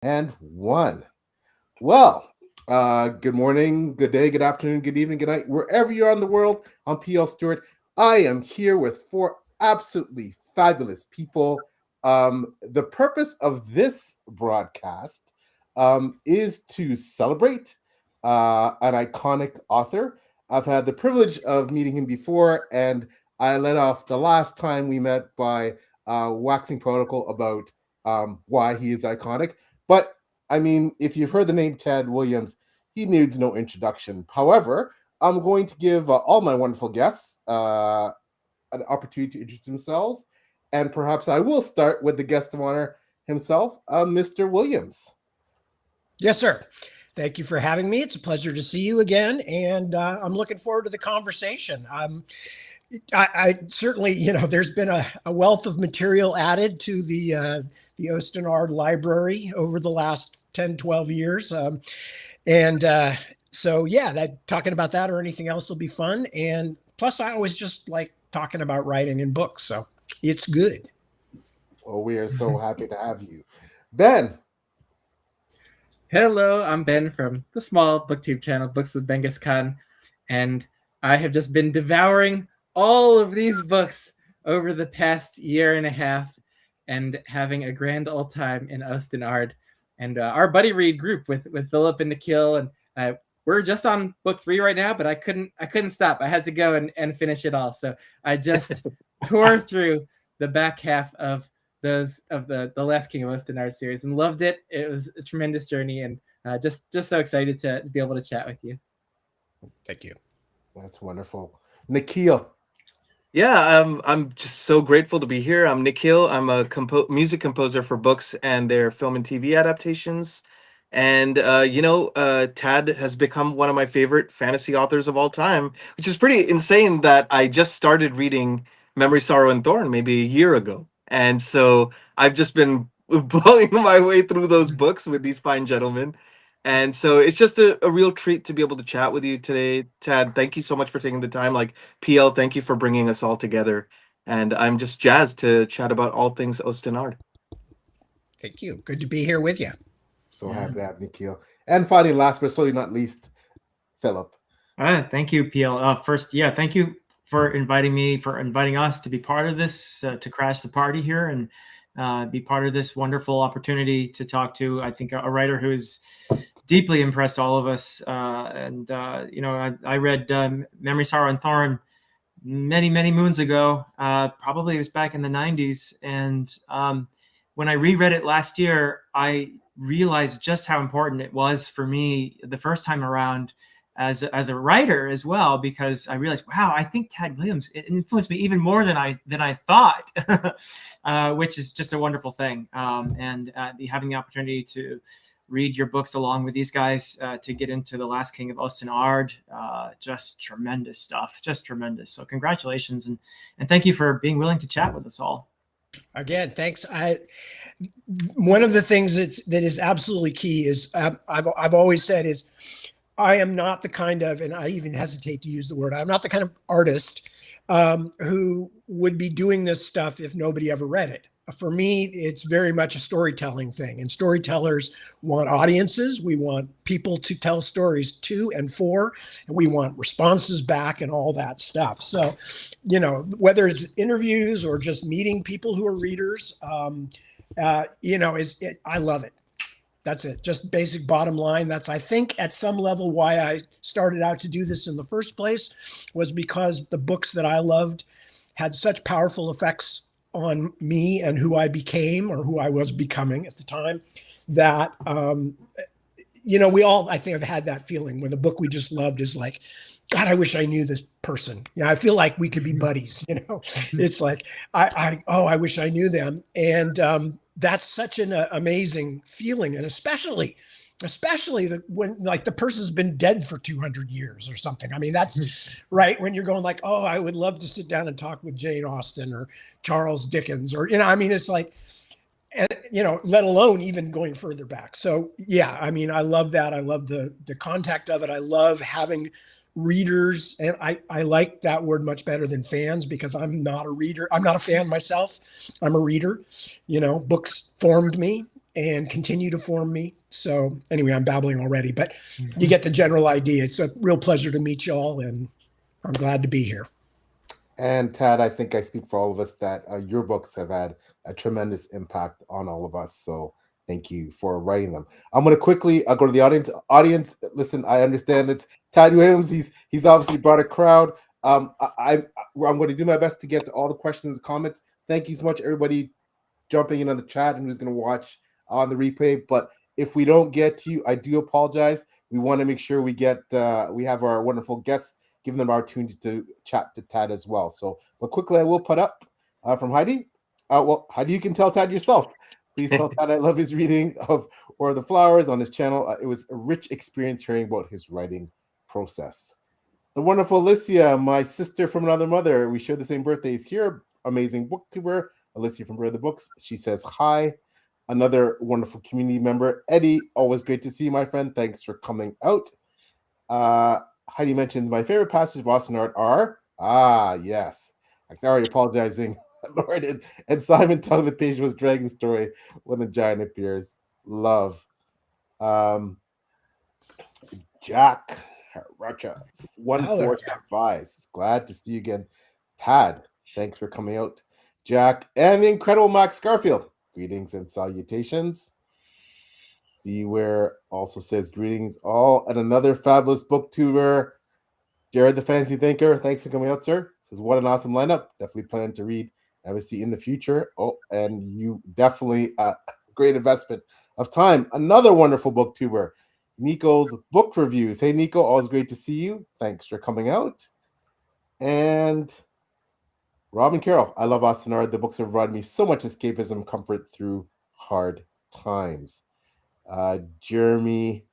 And one. Well, good morning, good day, good afternoon, good evening, good night, wherever you are in the world. I'm PL Stewart. I am here with four absolutely fabulous people. The purpose of this broadcast is to celebrate an iconic author. I've had the privilege of meeting him before, and I led off the last time we met by waxing protocol about why he is iconic. But I mean, if you've heard the name Ted Williams, he needs no introduction. However, I'm going to give all my wonderful guests an opportunity to introduce themselves. And perhaps I will start with the guest of honor himself, Mr. Williams. Yes, sir. Thank you for having me. It's a pleasure to see you again, and I'm looking forward to the conversation. I certainly, there's been a wealth of material added to the Osten Ard library over the last 10, 12 years. So, yeah, talking about that or anything else will be fun. And plus, I always just like talking about writing and books. So it's good. Well, we are so happy to have you. Ben. Hello, I'm Ben from the small booktube channel, Books with Genghis Khan, and I have just been devouring all of these books over the past year and a half and having a grand old time in Osten Ard. And our buddy read group with Philip and Nikhil, and we're just on book 3 right now, but I couldn't stop. I had to go and finish it all. So I just tore through the back half of those of the Last King of Osten Ard series and loved it. It was a tremendous journey, and just so excited to be able to chat with you. Thank you. That's wonderful. Nikhil. Yeah, I'm just so grateful to be here. I'm Nikhil. I'm a music composer for books and their film and TV adaptations. And Tad has become one of my favorite fantasy authors of all time, which is pretty insane that I just started reading Memory, Sorrow, and Thorn maybe a year ago. And so I've just been blowing my way through those books with these fine gentlemen. And so it's just a real treat to be able to chat with you today, Tad. Thank you so much for taking the time. Like PL, thank you for bringing us all together. And I'm just jazzed to chat about all things Osten Ard. Thank you. Good to be here with you. So happy to have Nikhil. And finally, last but certainly not least, Philip. Thank you, PL. First, thank you for inviting us to be part of this, to crash the party here and be part of this wonderful opportunity to talk to, I think, a writer who is deeply impressed all of us. I read Memory, Sorrow, and Thorn many, many moons ago. Probably it was back in the 90s. And when I reread it last year, I realized just how important it was for me the first time around as a writer as well, because I realized, wow, I think Tad Williams influenced me even more than I thought, which is just a wonderful thing. And having the opportunity to read your books along with these guys to get into The Last King of Osten Ard, just tremendous stuff, just tremendous. So congratulations, and thank you for being willing to chat with us all. Again, thanks. One of the things that is absolutely key is I've always said is I am not the kind of, and I even hesitate to use the word, I'm not the kind of artist who would be doing this stuff if nobody ever read it. For me, it's very much a storytelling thing, and storytellers want audiences. We want people to tell stories to and for, and we want responses back and all that stuff. So, whether it's interviews or just meeting people who are readers, I love it. That's it. Just basic bottom line. That's, I think, at some level why I started out to do this in the first place, was because the books that I loved had such powerful effects on me and who I became or who I was becoming at the time that, we all, I think, have had that feeling when the book we just loved is like, God, I wish I knew this person. I feel like we could be buddies. It's like, I wish I knew them. And that's such an amazing feeling. And especially when like the person's been dead for 200 years or something. I mean, that's right. When you're going like, oh, I would love to sit down and talk with Jane Austen or Charles Dickens or, it's like, and, let alone even going further back. So yeah, I love that. I love the contact of it. I love having readers, and I like that word much better than fans, because I'm not a reader. I'm not a fan myself. I'm a reader. Books formed me. and continue to form me. So anyway, I'm babbling already, but you get the general idea. It's a real pleasure to meet y'all, and I'm glad to be here. And Tad, I think I speak for all of us that your books have had a tremendous impact on all of us. So thank you for writing them. I'm going to quickly go to the audience. Audience, listen, I understand it's Tad Williams. He's obviously brought a crowd. I'm going to do my best to get to all the questions and comments. Thank you so much, everybody jumping in on the chat and who's going to watch on the replay. But if we don't get to you, I do apologize. We want to make sure we get we have our wonderful guests, giving them our opportunity to chat to Tad as well. So, but quickly, I will put up from Heidi. Well, Heidi, you can tell Tad yourself. Please tell Tad I love his reading of Or the Flowers on his channel. It was a rich experience hearing about his writing process. The wonderful Alicia, my sister from another mother. We share the same birthdays here. Amazing booktuber, Alicia from Brother Books. She says hi. Another wonderful community member, Eddie. Always great to see you, my friend. Thanks for coming out. Heidi mentions my favorite passages of Osten Ard are, yes. I'm already apologizing. Lord, and Simon telling the page was dragon story when the giant appears. Love. Jack Racha, 1475. Glad to see you again. Tad, thanks for coming out. Jack and the incredible Max Garfield. Greetings and salutations. See where also says greetings all and another fabulous booktuber, Jared the Fancy Thinker. Thanks for coming out, sir. Says what an awesome lineup. Definitely plan to read obviously in the future. Oh, and you definitely great investment of time. Another wonderful booktuber, Nico's Book Reviews. Hey Nico, always great to see you. Thanks for coming out. And Robin Carroll, I love Osten Ard. The books have provided me so much escapism, comfort through hard times. Jeremy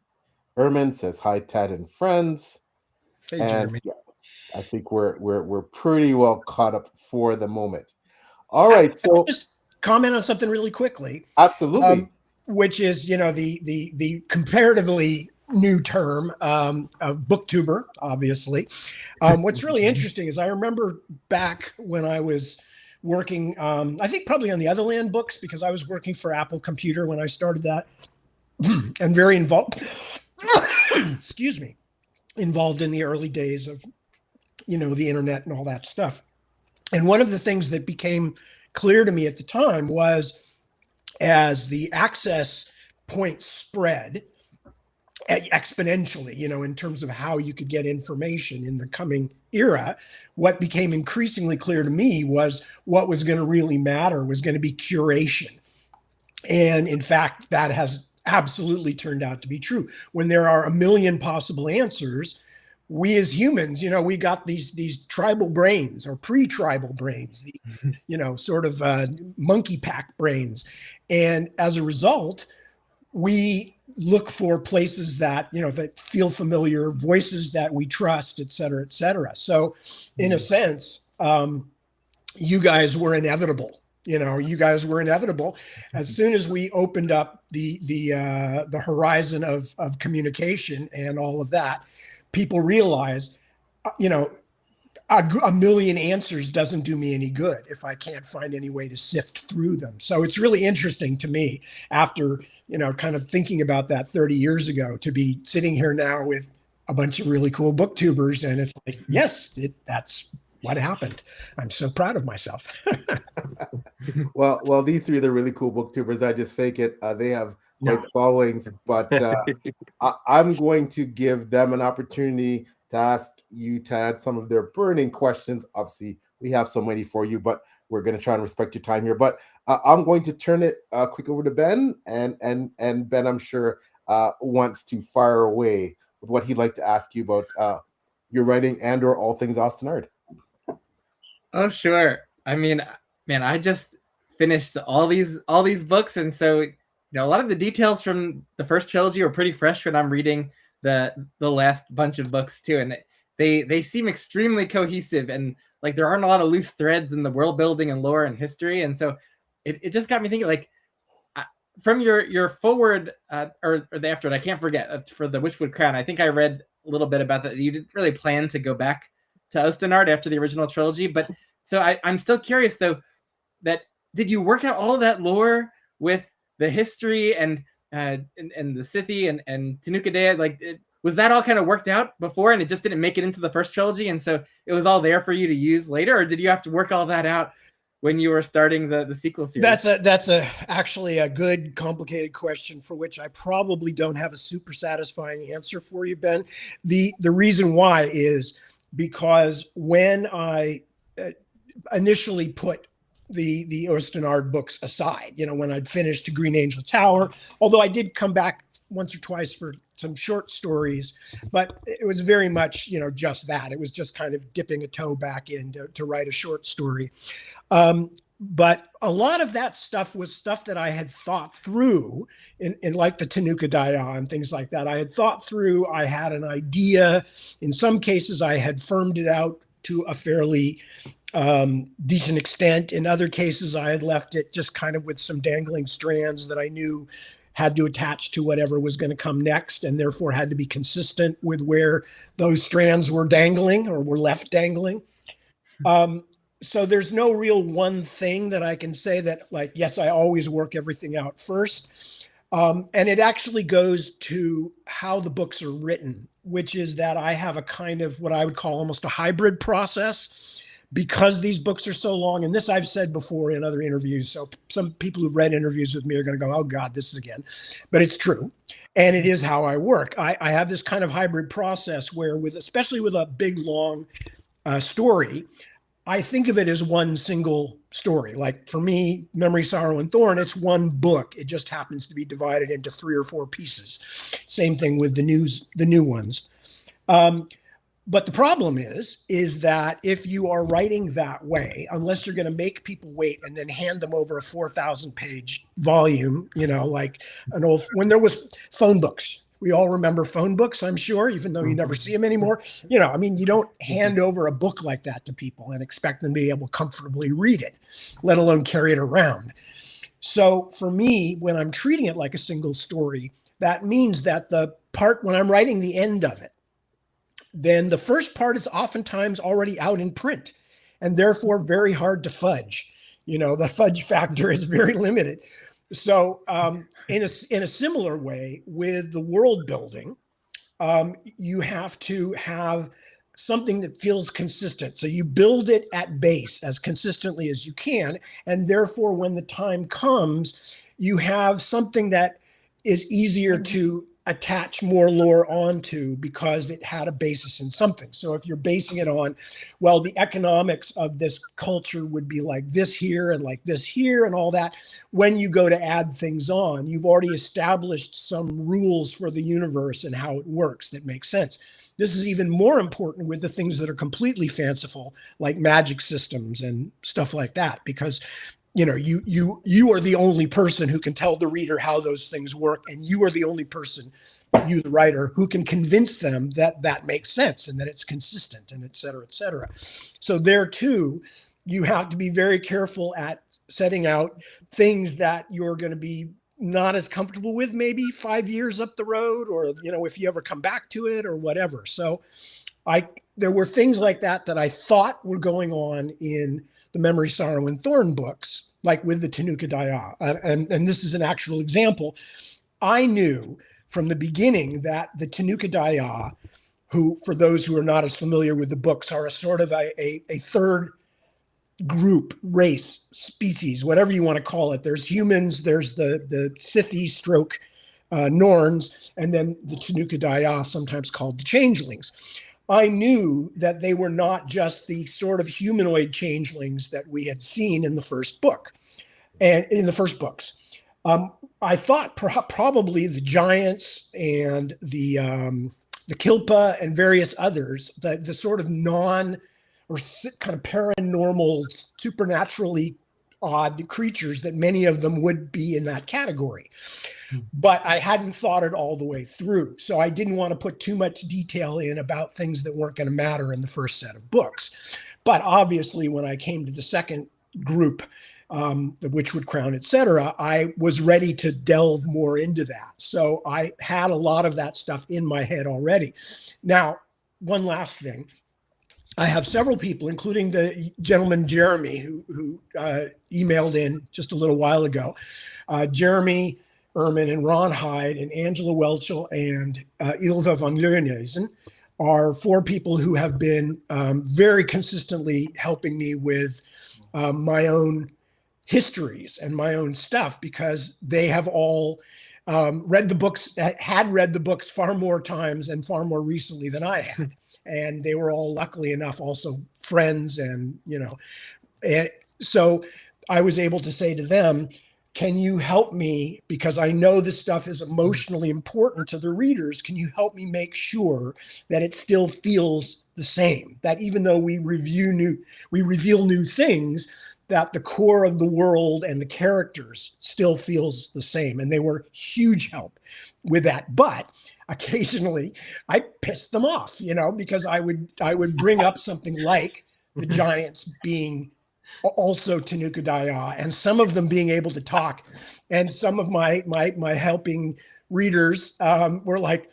Ehrman says hi, Tad and friends. Hey, and Jeremy. Yeah, I think we're pretty well caught up for the moment. All right, so just comment on something really quickly. Absolutely. Which is, the comparatively new term of booktuber, obviously. What's really interesting is I remember back when I was working, I think probably on the Otherland books, because I was working for Apple Computer when I started that, and very involved, excuse me, involved in the early days of, the internet and all that stuff. And one of the things that became clear to me at the time was, as the access point spread exponentially, in terms of how you could get information in the coming era, what became increasingly clear to me was what was going to really matter was going to be curation. And in fact, that has absolutely turned out to be true. When there are a million possible answers, we as humans, we got these tribal brains or pre-tribal brains, sort of monkey pack brains. And as a result, we look for places that, that feel familiar, voices that we trust, et cetera, et cetera. So in a sense, you guys were inevitable. As soon as we opened up the horizon of communication and all of that, people realized, a million answers doesn't do me any good if I can't find any way to sift through them. So it's really interesting to me after, kind of thinking about that 30 years ago to be sitting here now with a bunch of really cool booktubers. And it's like, yes, that's what happened. I'm so proud of myself. Well, these three, they're really cool booktubers. I just fake it. They have great followings, but I'm going to give them an opportunity to ask you, Tad, some of their burning questions. Obviously, we have so many for you, but we're going to try and respect your time here. But I'm going to turn it quick over to Ben, and Ben, I'm sure, wants to fire away with what he'd like to ask you about your writing and/or all things Osten Ard. Oh, sure. I mean, man, I just finished all these books, and so a lot of the details from the first trilogy are pretty fresh when I'm reading the last bunch of books too, and they seem extremely cohesive, and like there aren't a lot of loose threads in the world building and lore and history, and so it just got me thinking, like, from your forward or the afterward, I can't forget, for the Witchwood Crown, I think I read a little bit about that. You didn't really plan to go back to Osten Ard after the original trilogy, but so I'm still curious though, that did you work out all of that lore with the history and the Scythe and Tanukh-Dea, like was that all kind of worked out before and it just didn't make it into the first trilogy, and so it was all there for you to use later, or did you have to work all that out when you were starting the sequel series? That's actually a good, complicated question for which I probably don't have a super satisfying answer for you, Ben. The reason why is because when I initially put the Osten Ard books aside, when I'd finished Green Angel Tower, although I did come back once or twice for some short stories, but it was very much, just that. It was just kind of dipping a toe back in to write a short story. But a lot of that stuff was stuff that I had thought through in like the Tanukh-Dea and things like that. I had thought through, I had an idea. In some cases, I had firmed it out to a fairly decent extent. In other cases, I had left it just kind of with some dangling strands that I knew had to attach to whatever was going to come next, and therefore had to be consistent with where those strands were dangling or were left dangling. So there's no real one thing that I can say that, like, yes, I always work everything out first. And it actually goes to how the books are written, which is that I have a kind of what I would call almost a hybrid process, because these books are so long. And this I've said before in other interviews. So some people who've read interviews with me are going to go, oh God, this is again, but it's true. And it is how I work. I have this kind of hybrid process where especially with a big, long story, I think of it as one single story. Like for me, Memory, Sorrow, and Thorn, it's one book. It just happens to be divided into 3 or 4 pieces. Same thing with the new ones. But the problem is that if you are writing that way, unless you're going to make people wait and then hand them over a 4,000 page volume, like when there was phone books. We all remember phone books, I'm sure, even though you never see them anymore. You don't hand over a book like that to people and expect them to be able to comfortably read it, let alone carry it around. So for me, when I'm treating it like a single story, that means that the part when I'm writing the end of it, then the first part is oftentimes already out in print and therefore very hard to fudge. The fudge factor is very limited. So in a similar way with the world building, you have to have something that feels consistent. So you build it at base as consistently as you can. And therefore, when the time comes, you have something that is easier to attach more lore onto because it had a basis in something. So if you're basing it on, well, the economics of this culture would be like this here and like this here and all that. When you go to add things on, you've already established some rules for the universe and how it works that make sense. This is even more important with the things that are completely fanciful, like magic systems and stuff like that, because you are the only person who can tell the reader how those things work, and you are the only person, you the writer, who can convince them that that makes sense and that it's consistent, and et cetera, et cetera. So there too, you have to be very careful at setting out things that you're going to be not as comfortable with maybe 5 years up the road, or if you ever come back to it or whatever. So there were things like that I thought were going on in the Memory, Sorrow, and Thorn books, like with the Tanukh-Dea. And this is an actual example. I knew from the beginning that the Tanukh-Dea, who, for those who are not as familiar with the books, are a sort of a third group, race, species, whatever you want to call it. There's humans, there's the Scythe stroke Norns, and then the Tanukh-Dea, sometimes called the changelings. I knew that they were not just the sort of humanoid changelings that we had seen in the first book and in the first books. I thought probably the giants and the Kilpa and various others, the sort of non or kind of paranormal, supernaturally odd creatures, that many of them would be in that category. But I hadn't thought it all the way through. So I didn't want to put too much detail in about things that weren't going to matter in the first set of books. But obviously, when I came to the second group, the Witchwood Crown, et cetera, I was ready to delve more into that. So I had a lot of that stuff in my head already. Now, one last thing. I have several people, including the gentleman Jeremy, who emailed in just a little while ago. Jeremy Ehrman and Ron Hyde and Angela Welchel and Ilva van Leeuwenhuizen are 4 people who have been very consistently helping me with my own histories and my own stuff, because they have all read the books, had read the books far more times and far more recently than I had. And they were all, luckily enough, also friends. And, and so I was able to say to them, can you help me? Because I know this stuff is emotionally important to the readers. Can you help me make sure that it still feels the same? That even though we reveal new things, that the core of the world and the characters still feels the same. And they were huge help with that. But occasionally I pissed them off, because I would bring up something like the giants being also Tanuka Daya, and some of them being able to talk. And some of my helping readers were like,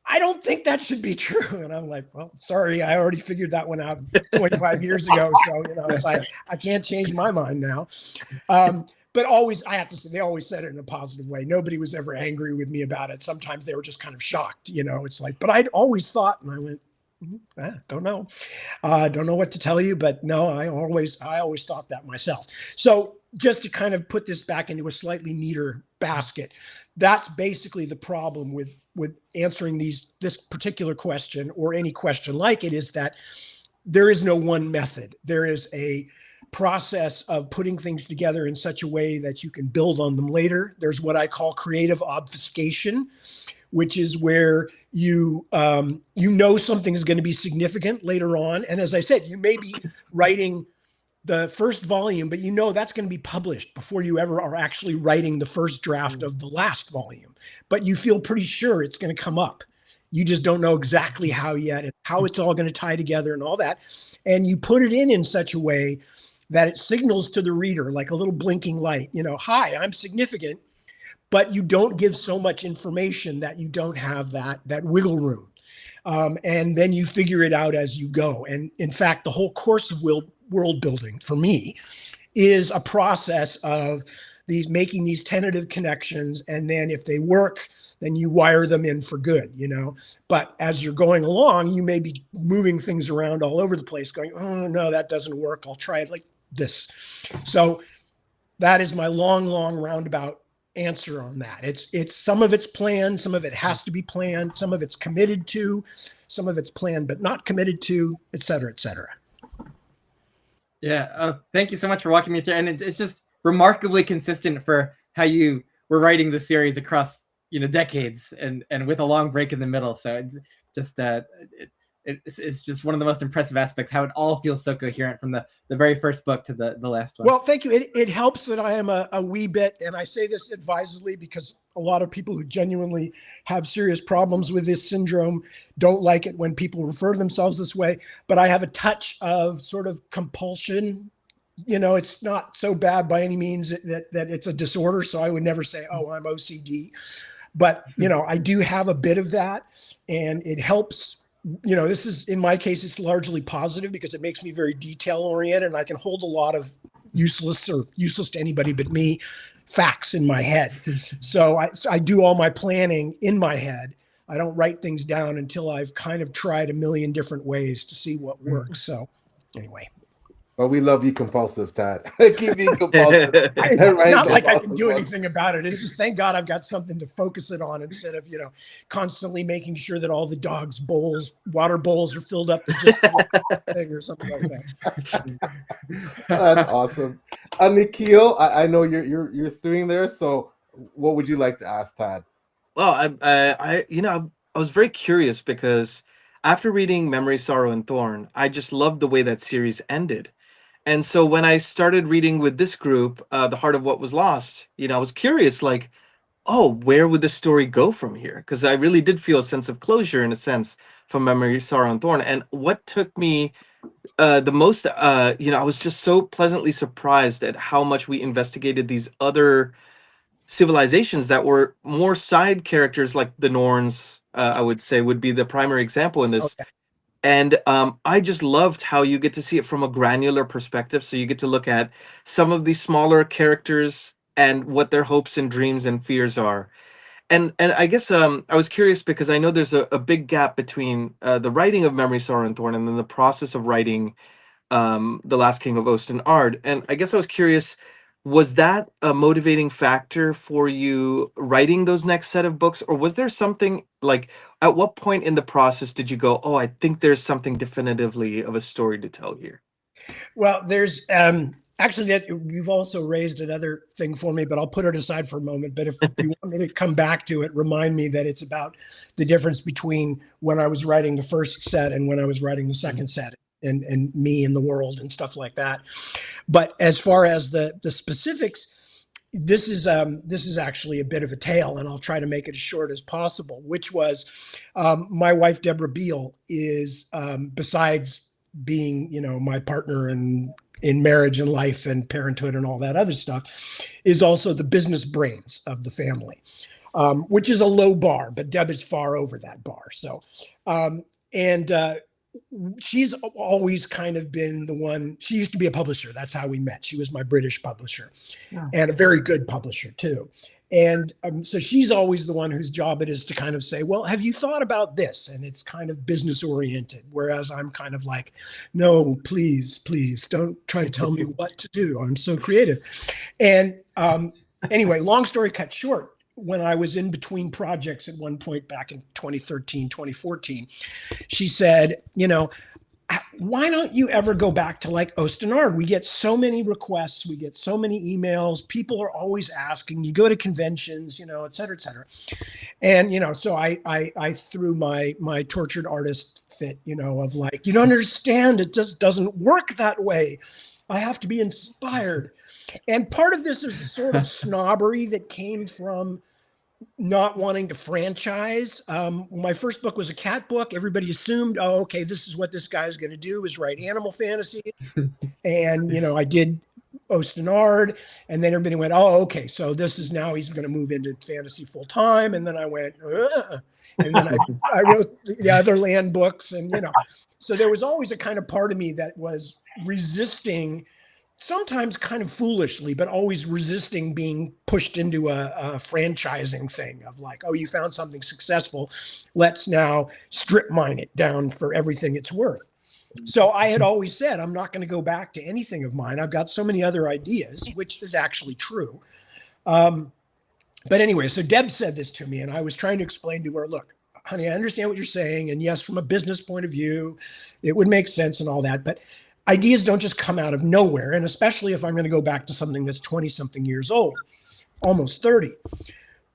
I don't think that should be true. And I'm like, well, sorry, I already figured that one out 25 years ago. So, it's like, I can't change my mind now. But always, I have to say, they always said it in a positive way. Nobody was ever angry with me about it. Sometimes they were just kind of shocked, it's like, but I'd always thought, and I went, don't know. Don't know what to tell you, but no, I always thought that myself. So just to kind of put this back into a slightly neater basket, that's basically the problem with answering this particular question, or any question like it, is that there is no one method. There is a process of putting things together in such a way that you can build on them later. There's what I call creative obfuscation, which is where you something is going to be significant later on. And as I said, you may be writing the first volume, but that's going to be published before you ever are actually writing the first draft of the last volume. But you feel pretty sure it's going to come up. You just don't know exactly how yet, and how it's all going to tie together and all that. And you put it in such a way that it signals to the reader like a little blinking light, hi, I'm significant. But you don't give so much information that you don't have that wiggle room. And then you figure it out as you go. And in fact, the whole course of world building for me is a process of making these tentative connections. And then if they work, then you wire them in for good, But as you're going along, you may be moving things around all over the place going, oh, no, that doesn't work. I'll try it like this. So that is my long roundabout answer on that. It's some of it's planned, some of it has to be planned, some of it's committed to, some of it's planned but not committed to, et cetera, et cetera. Yeah, thank you so much for walking me through, and it's just remarkably consistent for how you were writing the series across decades, and with a long break in the middle. So it's just it's just one of the most impressive aspects, how it all feels so coherent from the very first book to the last one. Well, thank you. It helps that I am a wee bit, and I say this advisedly because a lot of people who genuinely have serious problems with this syndrome don't like it when people refer to themselves this way, but I have a touch of sort of compulsion. It's not so bad by any means that it's a disorder. So I would never say, oh, I'm OCD, but I do have a bit of that, and it helps. This is, in my case, it's largely positive because it makes me very detail oriented, and I can hold a lot of useless to anybody but me facts in my head. So I do all my planning in my head. I don't write things down until I've kind of tried a million different ways to see what works. So anyway. Well, we love you, compulsive, Tad. Keep being compulsive. Not like I can do anything about it. It's just, thank God I've got something to focus it on instead of, constantly making sure that all the dogs' water bowls are filled up to just thing or something like that. That's awesome. Nikhil, I know you're stewing there. So what would you like to ask Tad? Well, I was very curious because after reading Memory, Sorrow, and Thorn, I just loved the way that series ended. And so when I started reading with this group, The Heart of What Was Lost, I was curious, like, oh, where would the story go from here? Because I really did feel a sense of closure, in a sense, from Memory, Sorrow, and Thorn. And what took me the most, I was just so pleasantly surprised at how much we investigated these other civilizations that were more side characters, like the Norns, I would say, would be the primary example in this. Okay. And I just loved how you get to see it from a granular perspective. So you get to look at some of these smaller characters and what their hopes and dreams and fears are. And I guess I was curious because I know there's a big gap between the writing of Memory, Sorrow, and Thorn and then the process of writing The Last King of Osten Ard. And I guess I was curious, was that a motivating factor for you writing those next set of books? Or was there something like, at what point in the process did you go, oh, I think there's something definitively of a story to tell here? Well, there's actually that you've also raised another thing for me, but I'll put it aside for a moment. But if you want me to come back to it, remind me that it's about the difference between when I was writing the first set and when I was writing the second set, and me and the world and stuff like that. But as far as the specifics, this is actually a bit of a tale, and I'll try to make it as short as possible, which was my wife, Deborah Beale, is besides being, my partner in marriage and life and parenthood and all that other stuff, is also the business brains of the family, which is a low bar, but Deb is far over that bar. So, she's always kind of been the one. She used to be a publisher. That's how we met. She was my British publisher, and a very good publisher too. And so she's always the one whose job it is to kind of say, well, have you thought about this? And it's kind of business oriented. Whereas I'm kind of like, no, please, don't try to tell me what to do. I'm so creative. And anyway, long story cut short, when I was in between projects at one point back in 2013, 2014, she said, why don't you ever go back to like Osten Ard? We get so many requests, we get so many emails, people are always asking, you go to conventions, et cetera, et cetera. And, so I threw my tortured artist fit, of like, you don't understand, it just doesn't work that way. I have to be inspired. And part of this is a sort of snobbery that came from not wanting to franchise. My first book was a cat book. Everybody assumed, oh, okay, this is what this guy's going to do, is write animal fantasy. And, I did Osten Ard, and then everybody went, oh, okay, so this is now he's going to move into fantasy full time. And then I went, and then I wrote the other land books, and, so there was always a kind of part of me that was resisting, sometimes kind of foolishly, but always resisting being pushed into a franchising thing of like, oh, you found something successful, let's now strip mine it down for everything it's worth. So I had always said, I'm not going to go back to anything of mine. I've got so many other ideas, which is actually true. But anyway, so Deb said this to me, and I was trying to explain to her, look, honey, I understand what you're saying. And yes, from a business point of view, it would make sense and all that. But ideas don't just come out of nowhere. And especially if I'm going to go back to something that's 20 something years old, almost 30.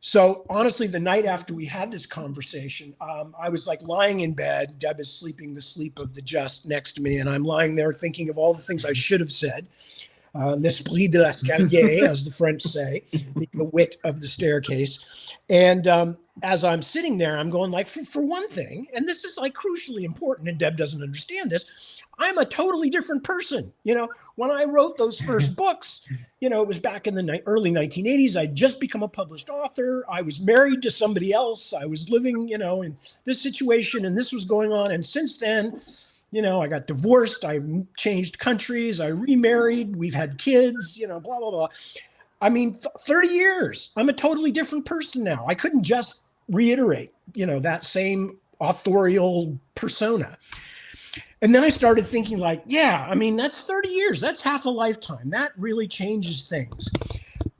So honestly, the night after we had this conversation, I was like lying in bed. Deb is sleeping the sleep of the just next to me. And I'm lying there thinking of all the things I should have said. L'esprit de l'escalier, as the French say, the wit of the staircase. And as I'm sitting there, I'm going like, for one thing, and this is like crucially important, and Deb doesn't understand this, I'm a totally different person. When I wrote those first books, it was back in the early 1980s. I'd just become a published author. I was married to somebody else. I was living, in this situation, and this was going on. And since then, I got divorced, I changed countries, I remarried, we've had kids, blah, blah, blah. I mean, 30 years, I'm a totally different person now. I couldn't just reiterate, that same authorial persona. And then I started thinking like, yeah, I mean, that's 30 years, that's half a lifetime. That really changes things.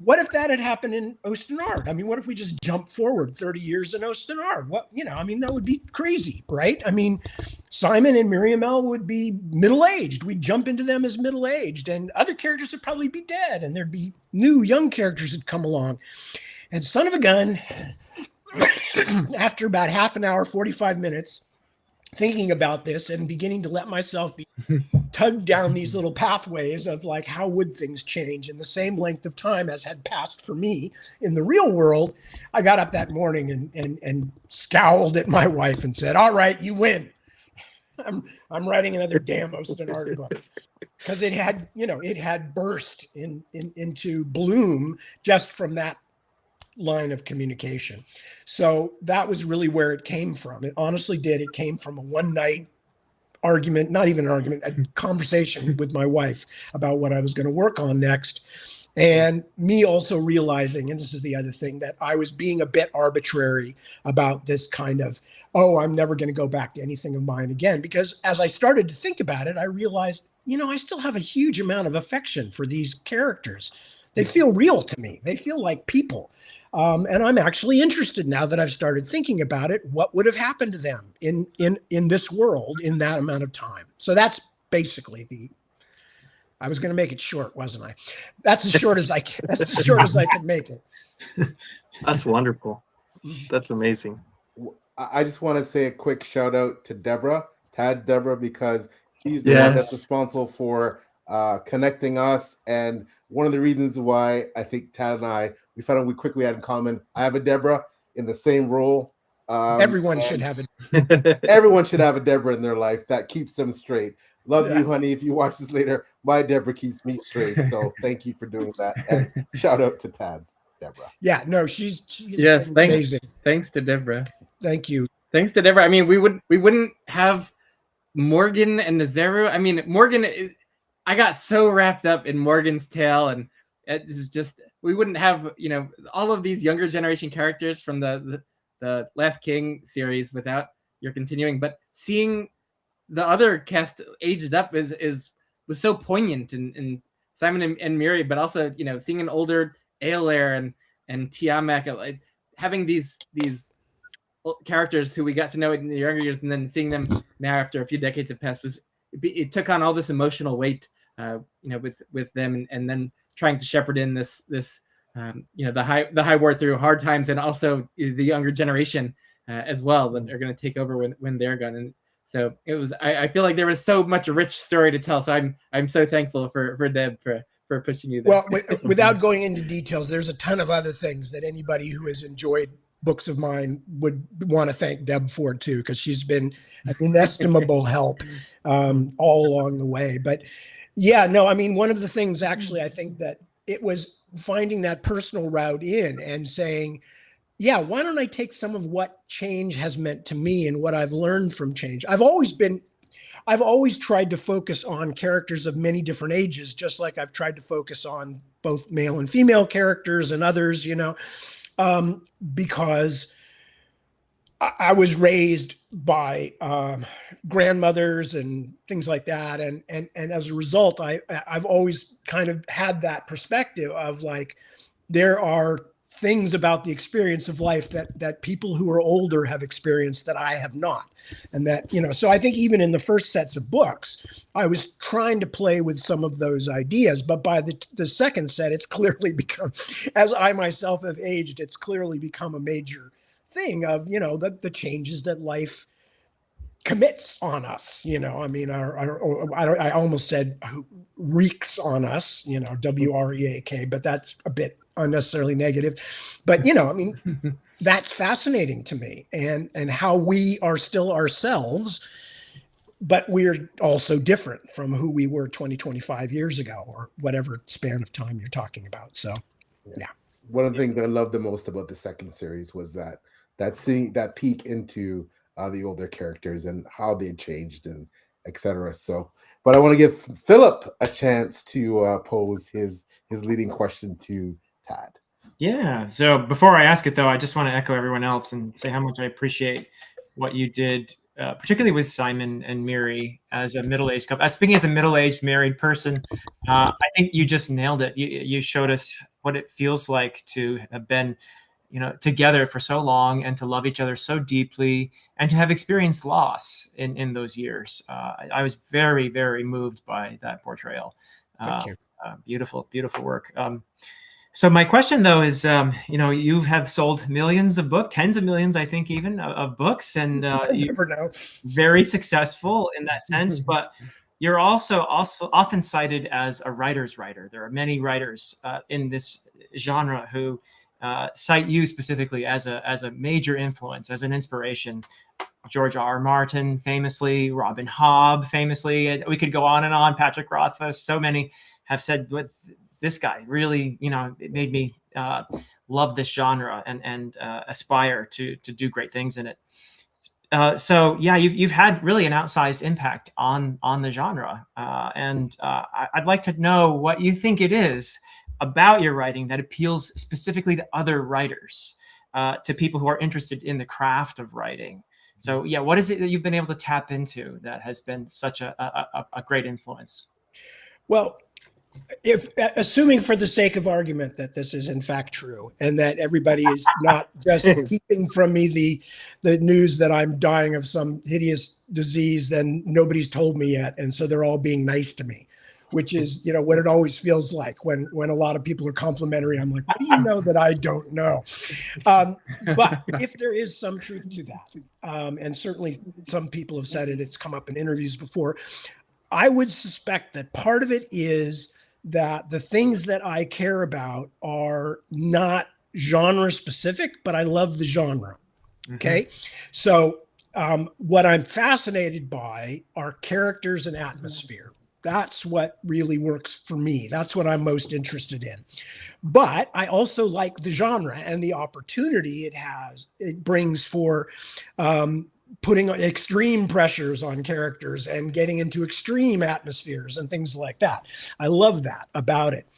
What if that had happened in Osten Ard? I mean, what if we just jumped forward 30 years in Osten Ard? That would be crazy, right? I mean, Simon and Miriamel would be middle-aged. We'd jump into them as middle-aged, and other characters would probably be dead, and there'd be new young characters that come along. And son of a gun, after about half an hour, 45 minutes, thinking about this and beginning to let myself be tugged down these little pathways of like, how would things change in the same length of time as had passed for me in the real world, I got up that morning and scowled at my wife and said, all right, you win. I'm writing another damn Osten Ard book, because it had burst into bloom just from that line of communication. So that was really where it came from. It honestly did. It came from a one night argument, not even an argument, a conversation with my wife about what I was going to work on next. And me also realizing, and this is the other thing, that I was being a bit arbitrary about this kind of, oh, I'm never going to go back to anything of mine again. Because as I started to think about it, I realized, I still have a huge amount of affection for these characters. They feel real to me. They feel like people. And I'm actually interested, now that I've started thinking about it, what would have happened to them in this world in that amount of time. So that's basically I was going to make it short, wasn't I? That's as short as I can. That's as short as I can make it. That's wonderful. That's amazing. I just want to say a quick shout out to Tad's Deborah, because she's the one that's responsible for connecting us. And one of the reasons why I think Tad and we found out we quickly had in common, I have a Deborah in the same role. Everyone should have Everyone should have a Deborah in their life that keeps them straight. Love you, honey. If you watch this later, my Deborah keeps me straight. So thank you for doing that. And shout out to Tad's Deborah. Yeah, no, she's amazing. Thanks to Deborah. Thank you. Thanks to Deborah. I mean, we wouldn't have Morgan and Nazaru. I mean, Morgan, I got so wrapped up in Morgan's tale, and it's just, we wouldn't have, all of these younger generation characters from the Last King series without your continuing. But seeing the other cast aged up was so poignant, and Simon and Miri, but also, seeing an older Aelair and Tiamat, like, having these characters who we got to know in the younger years, and then seeing them now after a few decades have passed, it took on all this emotional weight, with them, and then trying to shepherd in this the high ward through hard times, and also the younger generation as well, that are going to take over when they're gone. And so it was, I feel like there was so much rich story to tell. So I'm so thankful for Deb for pushing you there. Well, without going into details, there's a ton of other things that anybody who has enjoyed books of mine would want to thank Deb for too, because she's been an inestimable help all along the way. But yeah, no, I mean, one of the things actually, I think that it was finding that personal route in and saying, yeah, why don't I take some of what change has meant to me and what I've learned from change? I've always tried to focus on characters of many different ages, just like I've tried to focus on both male and female characters and others, because I was raised by grandmothers and things like that. And as a result, I've always kind of had that perspective of like, there are things about the experience of life that people who are older have experienced that I have not. And that, so I think even in the first sets of books, I was trying to play with some of those ideas, but by the second set, it's clearly become, as I myself have aged, it's clearly become a major thing of, the changes that life commits on us, I mean, I almost said wreaks on us, WREAK, but that's a bit unnecessarily negative. But, I mean, that's fascinating to me, and how we are still ourselves, but we're also different from who we were 20, 25 years ago, or whatever span of time you're talking about. So, yeah. One of the things I loved the most about the second series was that seeing that peek into the older characters and how they changed and etc. So, but I want to give Philip a chance to pose his leading question to Tad. Yeah. So before I ask it, though, I just want to echo everyone else and say how much I appreciate what you did, particularly with Simon and Miri as a middle-aged couple. Speaking as a middle-aged married person, I think you just nailed it. You showed us what it feels like to have been, together for so long, and to love each other so deeply, and to have experienced loss in those years. I was very, very moved by that portrayal. Thank you. Beautiful, beautiful work. So my question, though, is, you have sold millions of books, tens of millions, I think, even of books, and you never know. Very successful in that sense. But you're also often cited as a writer's writer. There are many writers in this genre who cite you specifically as a major influence, as an inspiration. George R. Martin, famously, Robin Hobb, famously. We could go on and on. Patrick Rothfuss. So many have said what this guy really, it made me love this genre and aspire to do great things in it. So yeah, you've had really an outsized impact on the genre, and I'd like to know what you think it is about your writing that appeals specifically to other writers, to people who are interested in the craft of writing. So yeah, what is it that you've been able to tap into that has been such a great influence? Well, if assuming for the sake of argument that this is in fact true and that everybody is not just keeping from me the news that I'm dying of some hideous disease, then nobody's told me yet, and so they're all being nice to me, which is, you know, what it always feels like when a lot of people are complimentary. I'm like, what do you know that I don't know? But if there is some truth to that, and certainly some people have said it, it's come up in interviews before, I would suspect that part of it is that the things that I care about are not genre specific, but I love the genre. Okay. So what I'm fascinated by are characters and atmosphere. That's what really works for me. That's what I'm most interested in. But I also like the genre and the opportunity it brings for putting extreme pressures on characters and getting into extreme atmospheres and things like that. I love that about it.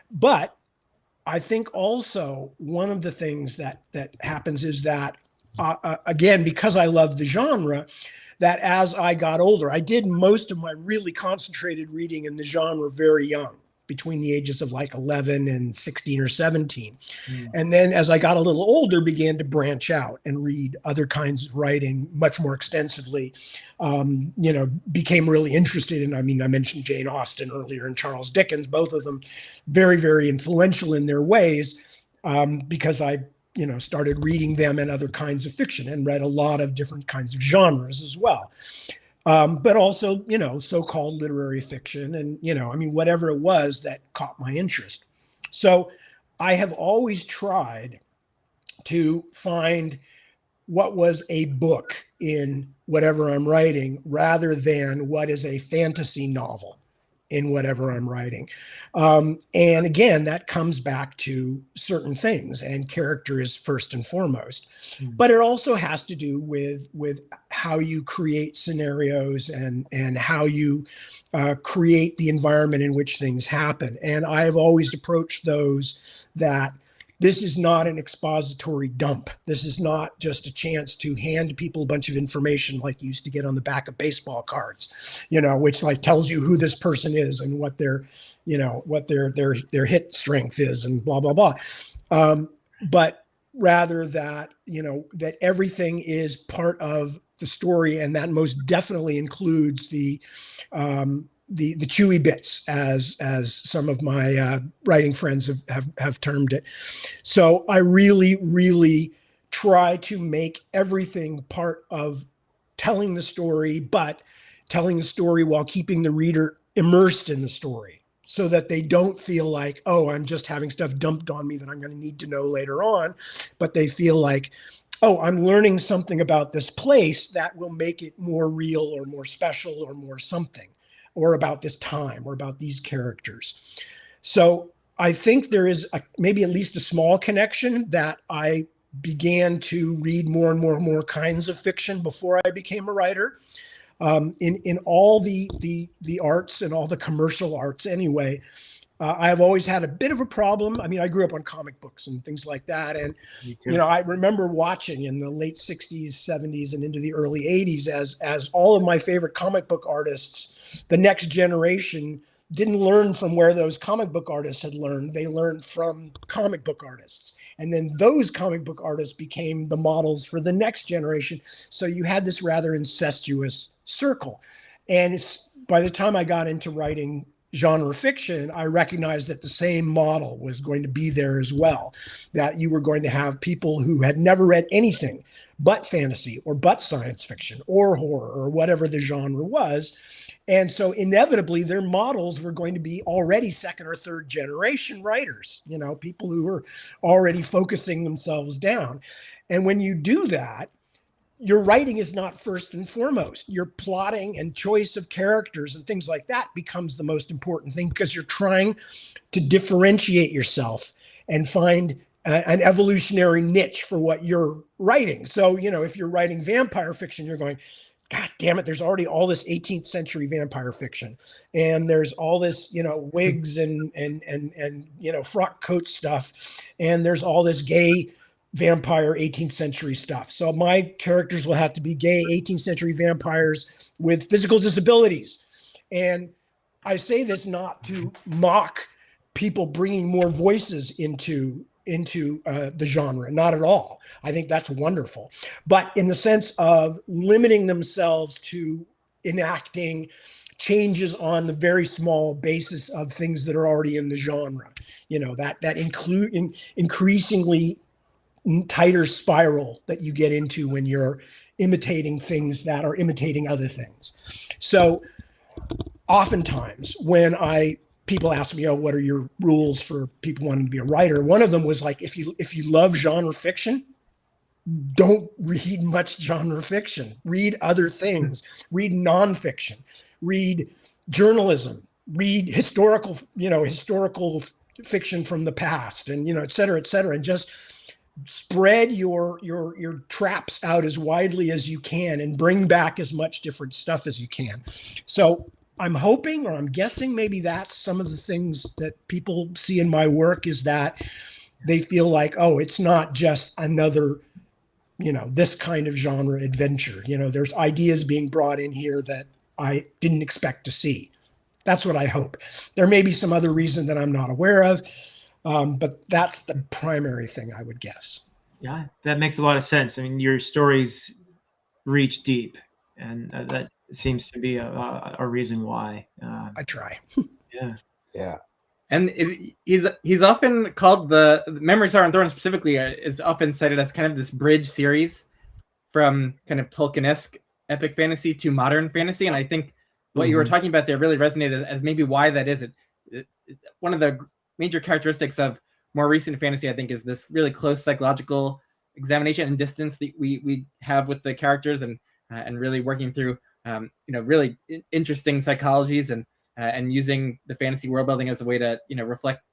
But I think also one of the things that happens is that, again, because I love the genre, that as I got older, I did most of my really concentrated reading in the genre very young, between the ages of like 11 and 16 or 17. And then as I got a little older, began to branch out and read other kinds of writing much more extensively, became really interested in, I mentioned Jane Austen earlier and Charles Dickens, both of them very, very influential in their ways, because I started reading them and other kinds of fiction and read a lot of different kinds of genres as well. But also, so-called literary fiction and, whatever it was that caught my interest. So I have always tried to find what was a book in whatever I'm writing rather than what is a fantasy novel in whatever I'm writing. And again, that comes back to certain things, and character is first and foremost. But it also has to do with how you create scenarios and how you create the environment in which things happen. And I have always approached those that this is not an expository dump. This is not just a chance to hand people a bunch of information like you used to get on the back of baseball cards, which like tells you who this person is and what their hit strength is and blah, blah, blah. But rather that, that everything is part of the story, and that most definitely includes the chewy bits, as some of my writing friends have termed it. So I really, really try to make everything part of telling the story, but telling the story while keeping the reader immersed in the story, so that they don't feel like, oh, I'm just having stuff dumped on me that I'm going to need to know later on, but they feel like, oh, I'm learning something about this place that will make it more real or more special or more something, or about this time, or about these characters. So I think there is maybe at least a small connection that I began to read more and more kinds of fiction before I became a writer. In all the arts and all the commercial arts anyway, I have always had a bit of a problem. I grew up on comic books and things like that. And, I remember watching in the late 60s, 70s, and into the early 80s as all of my favorite comic book artists, the next generation, didn't learn from where those comic book artists had learned. They learned from comic book artists. And then those comic book artists became the models for the next generation. So you had this rather incestuous circle. And by the time I got into writing genre fiction, I recognized that the same model was going to be there as well, that you were going to have people who had never read anything but fantasy or but science fiction or horror or whatever the genre was. And so inevitably their models were going to be already second or third generation writers, people who were already focusing themselves down. And when you do that, your writing is not first and foremost. Your plotting and choice of characters and things like that becomes the most important thing, because you're trying to differentiate yourself and find an evolutionary niche for what you're writing. So, if you're writing vampire fiction, you're going, God damn it, there's already all this 18th century vampire fiction. And there's all this, wigs and frock coat stuff. And there's all this gay vampire 18th century stuff. So my characters will have to be gay 18th century vampires with physical disabilities. And I say this not to mock people bringing more voices into the genre, not at all. I think that's wonderful. But in the sense of limiting themselves to enacting changes on the very small basis of things that are already in the genre, that include increasingly tighter spiral that you get into when you're imitating things that are imitating other things. So oftentimes when people ask me, what are your rules for people wanting to be a writer? One of them was like, if you love genre fiction, don't read much genre fiction. Read other things. Read nonfiction. Read journalism. Read historical fiction from the past, and et cetera, and just spread your traps out as widely as you can and bring back as much different stuff as you can. So I'm hoping, or I'm guessing, maybe that's some of the things that people see in my work, is that they feel like, it's not just another, this kind of genre adventure. There's ideas being brought in here that I didn't expect to see. That's what I hope. There may be some other reason that I'm not aware of, but that's the primary thing I would guess. Yeah, that makes a lot of sense. I mean, your stories reach deep, and that seems to be a reason why. I try. Yeah. And he's often called the Memories of Thorn specifically is often cited as kind of this bridge series from kind of Tolkien-esque epic fantasy to modern fantasy. And I think what you were talking about there really resonated as maybe why that is. One of the major characteristics of more recent fantasy, I think, is this really close psychological examination and distance that we have with the characters, and really working through really interesting psychologies, and using the fantasy world building as a way to reflect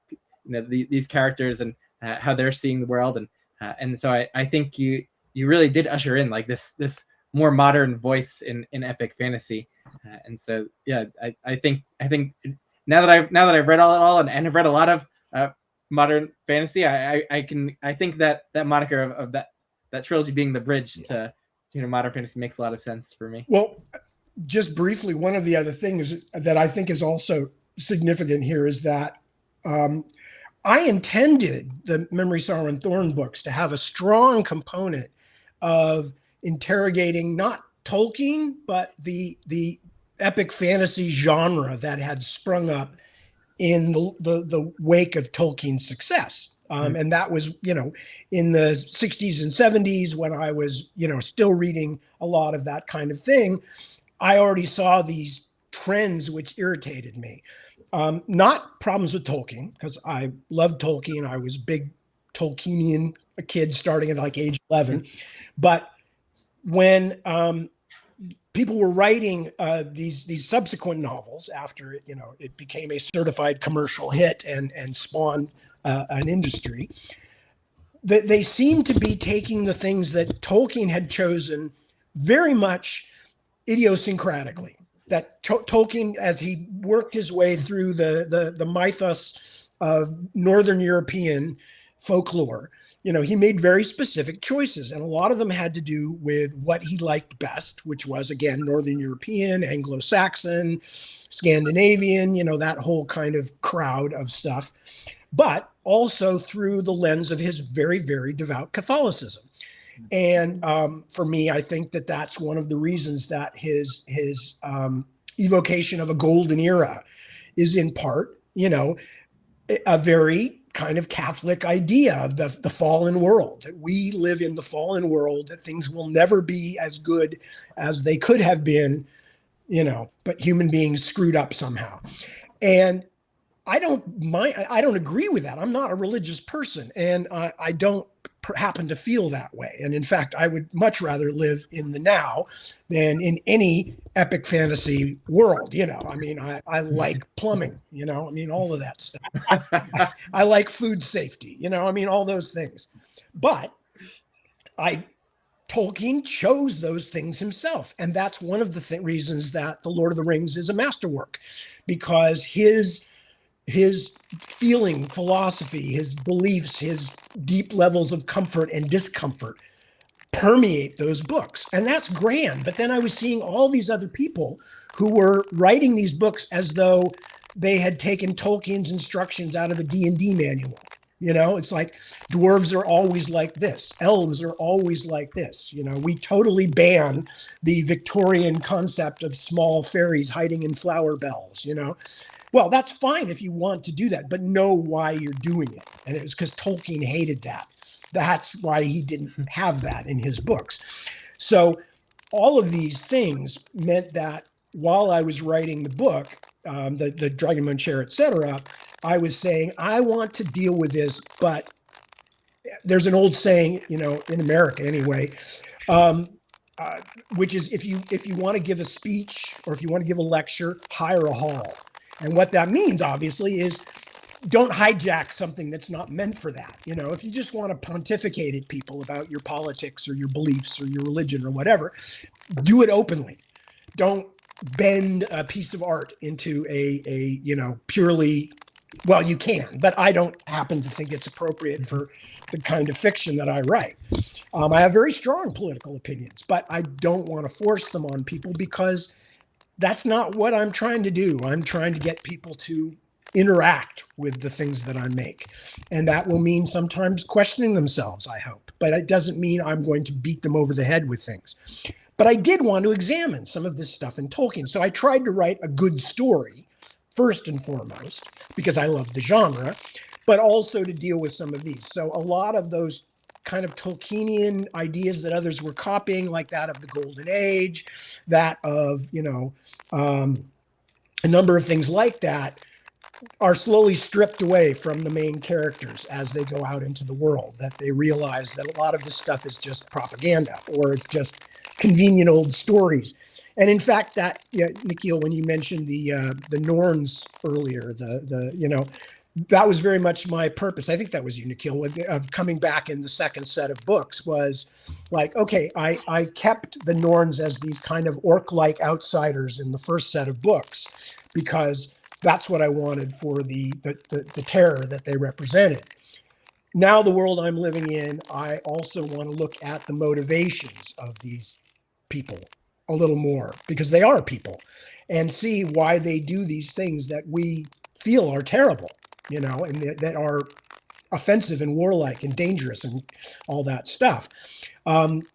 these characters and how they're seeing the world, and so I think you really did usher in like this more modern voice in epic fantasy, and so yeah, I think now that I've read all and have read a lot of modern fantasy, I think that moniker of that trilogy being the bridge to modern fantasy makes a lot of sense for me. Well, just briefly, one of the other things that I think is also significant here is that I intended the Memory, Sorrow, and Thorn books to have a strong component of interrogating not Tolkien, but the epic fantasy genre that had sprung up in the wake of Tolkien's success. And that was, in the 60s and 70s, when I was, still reading a lot of that kind of thing. I already saw these trends which irritated me. Not problems with Tolkien, because I loved Tolkien. I was big Tolkienian, a kid starting at like age 11. But when people were writing these subsequent novels after it became a certified commercial hit and spawned an industry, that they seemed to be taking the things that Tolkien had chosen very much idiosyncratically. That Tolkien, as he worked his way through the mythos of Northern European folklore, he made very specific choices, and a lot of them had to do with what he liked best, which was, again, Northern European, Anglo-Saxon, Scandinavian, that whole kind of crowd of stuff, but also through the lens of his very, very devout Catholicism. And for me, I think that that's one of the reasons that his evocation of a golden era is in part, a very kind of Catholic idea of the fallen world, that we live in the fallen world, that things will never be as good as they could have been, but human beings screwed up somehow. And I don't agree with that. I'm not a religious person, and I don't happen to feel that way. And in fact, I would much rather live in the now than in any epic fantasy world. I mean, I like plumbing, I mean, all of that stuff. I like food safety, I mean, all those things. But Tolkien chose those things himself. And that's one of the reasons that The Lord of the Rings is a masterwork, because his feeling, philosophy, his beliefs, his deep levels of comfort and discomfort permeate those books. And that's grand. But then I was seeing all these other people who were writing these books as though they had taken Tolkien's instructions out of a D&D manual. It's like dwarves are always like this. Elves are always like this. We totally ban the Victorian concept of small fairies hiding in flower bells, Well, that's fine if you want to do that, but know why you're doing it. And it was because Tolkien hated that. That's why he didn't have that in his books. So all of these things meant that while I was writing the book, the Dragonmoon Chair, etc., I was saying, I want to deal with this, but there's an old saying, in America anyway, which is if you want to give a speech or if you want to give a lecture, hire a hall. And what that means, obviously, is don't hijack something that's not meant for that. If you just want to pontificate at people about your politics or your beliefs or your religion or whatever, do it openly. Don't bend a piece of art into a purely, well, you can, but I don't happen to think it's appropriate for the kind of fiction that I write. I have very strong political opinions, but I don't want to force them on people because that's not what I'm trying to do. I'm trying to get people to interact with the things that I make. And that will mean sometimes questioning themselves, I hope. But it doesn't mean I'm going to beat them over the head with things. But I did want to examine some of this stuff in Tolkien. So I tried to write a good story, first and foremost, because I love the genre, but also to deal with some of these. So a lot of those kind of Tolkienian ideas that others were copying, like that of the Golden Age, that of, a number of things like that, are slowly stripped away from the main characters as they go out into the world, that they realize that a lot of this stuff is just propaganda or it's just convenient old stories. And in fact, that, Nikhil, when you mentioned the Norns earlier, that was very much my purpose. I think that was you, Nikhil, coming back in the second set of books was like, okay, I kept the Norns as these kind of orc-like outsiders in the first set of books because that's what I wanted for the terror that they represented. Now, the world I'm living in, I also want to look at the motivations of these people a little more because they are people and see why they do these things that we feel are terrible, and that are offensive and warlike and dangerous and all that stuff.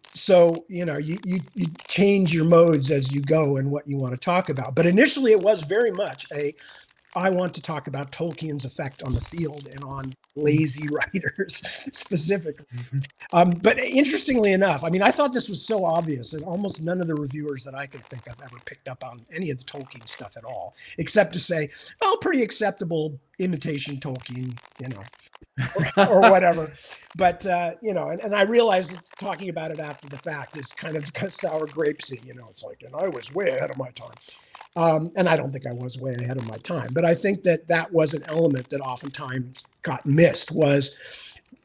So, you change your modes as you go and what you want to talk about. But initially it was very much I want to talk about Tolkien's effect on the field and on lazy writers specifically. But interestingly enough, I mean, I thought this was so obvious and almost none of the reviewers that I could think of ever picked up on any of the Tolkien stuff at all, except to say, oh, pretty acceptable imitation Tolkien, or whatever. But, and I realized talking about it after the fact is kind of sour grapesy, it's like, and I was way ahead of my time. And I don't think I was way ahead of my time, but I think that was an element that oftentimes got missed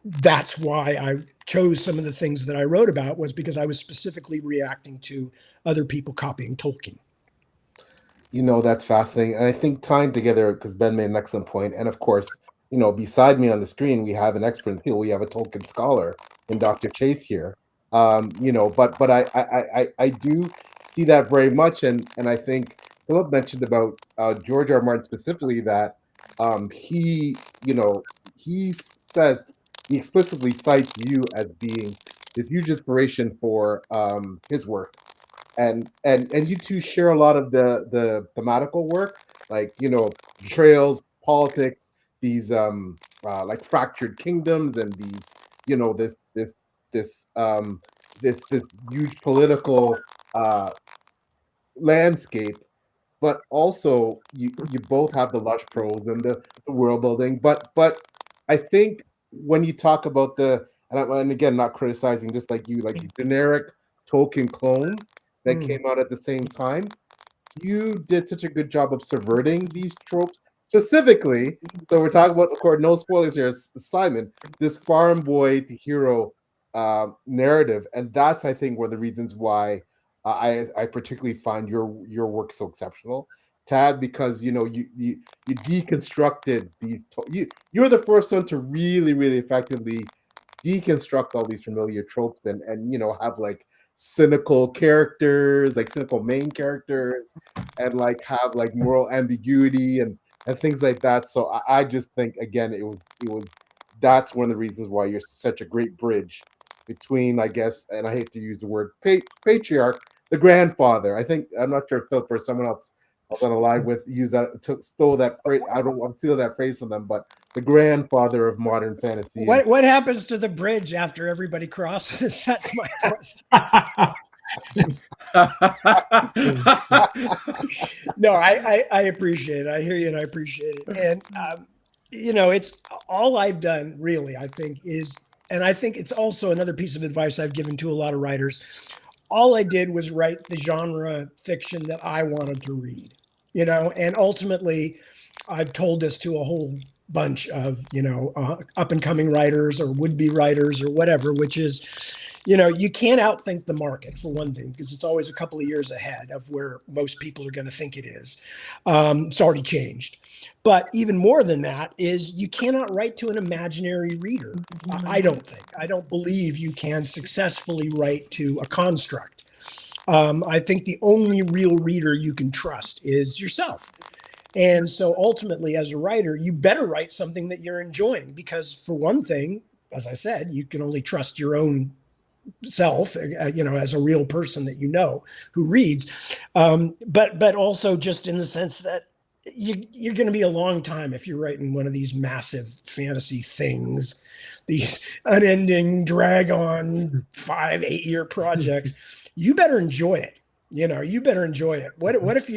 that's why I chose some of the things that I wrote about was because I was specifically reacting to other people copying Tolkien. That's fascinating. And I think tying together, because Ben made an excellent point, and of course, beside me on the screen, we have an expert in the field. We have a Tolkien scholar in Dr. Chase here. But I do see that very much. And I think Philip mentioned about George R. R. Martin specifically that he says he explicitly cites you as being this huge inspiration for his work. And you two share a lot of the thematical work, like betrayals, politics, these like fractured kingdoms, and these this huge political landscape. But also you both have the lush prose and the world building. But I think when you talk about the and again, not criticizing, just like you, like generic Tolkien clones that came out at the same time. You did such a good job of subverting these tropes specifically. So we're talking about, of course, no spoilers here, Simon, this farm boy to hero narrative, and that's, I think, one of the reasons why I particularly find your work so exceptional, Tad, because you deconstructed these. You're the first one to really effectively deconstruct all these familiar tropes and have like cynical characters, like cynical main characters, and like have like moral ambiguity and things like that. So I just think, again, it was that's one of the reasons why you're such a great bridge between, I guess, and I hate to use the word patriarch, the grandfather. I think, I'm not sure if Philip or someone else on a live with stole that phrase. I don't want to steal that phrase from them, but the grandfather of modern fantasy. What happens to the bridge after everybody crosses? That's my question. No, I appreciate it. I hear you, and I appreciate it. And it's all I've done, really, I think, is, and I think it's also another piece of advice I've given to a lot of writers. All I did was write the genre fiction that I wanted to read, and ultimately I've told this to a whole bunch of, up and coming writers or would-be writers or whatever, which is, you can't outthink the market, for one thing, because it's always a couple of years ahead of where most people are going to think it is. It's already changed. But even more than that is you cannot write to an imaginary reader. I don't think. I don't believe you can successfully write to a construct. I think the only real reader you can trust is yourself. And so ultimately, as a writer, you better write something that you're enjoying, because for one thing, as I said, you can only trust your own self, as a real person that who reads, but also just in the sense that you're going to be a long time if you're writing one of these massive fantasy things, these unending drag on 5-8 year projects. You better enjoy it. You better enjoy it. What if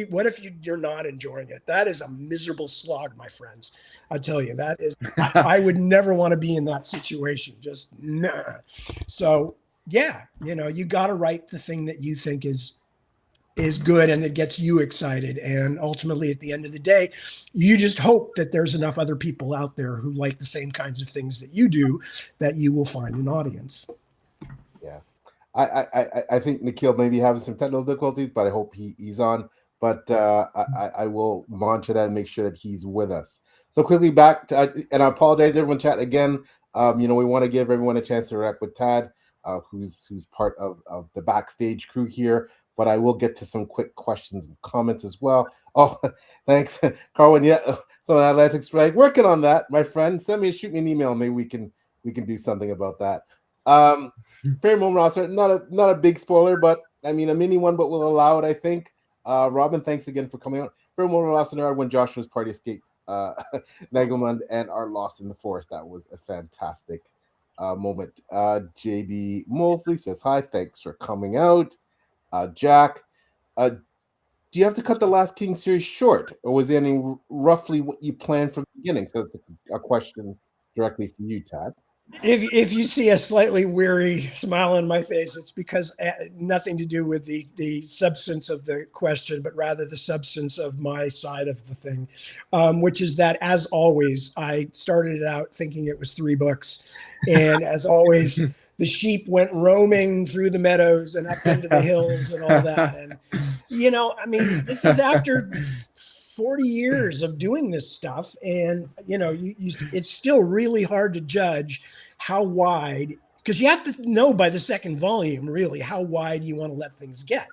you're not enjoying it? That is a miserable slog, my friends. I tell you, that is, I would never want to be in that situation. Just nah. So yeah, you got to write the thing that you think is good and that gets you excited. And ultimately, at the end of the day, you just hope that there's enough other people out there who like the same kinds of things that you do, that you will find an audience. Yeah. I think Nikhil may be having some technical difficulties, but I hope he's on. But I will monitor that and make sure that he's with us. So quickly back to, and I apologize, everyone, chat again. We want to give everyone a chance to interact with Tad, who's part of the backstage crew here. But I will get to some quick questions and comments as well. Oh, thanks, Carwin. Yeah, some of Atlantic Strike, working on that, my friend. Shoot me an email. Maybe we can do something about that. Pheromone roster, not a big spoiler, but I mean a mini one, but we'll allow it, I think. Robin, thanks again for coming out. Pheromone roster when Joshua's party escaped Nagelmund and are lost in the forest. That was a fantastic moment. JB Mosley says hi, thanks for coming out. Jack, do you have to cut the Last King series short, or was the ending roughly what you planned from the beginning? So it's a question directly for you, Tad. If you see a slightly weary smile on my face, it's because nothing to do with the substance of the question, but rather the substance of my side of the thing, which is that, as always, I started it out thinking it was 3 books. And as always, the sheep went roaming through the meadows and up into the hills and all that. And, this is after 40 years of doing this stuff, and it's still really hard to judge how wide, because you have to know by the second volume really how wide you want to let things get,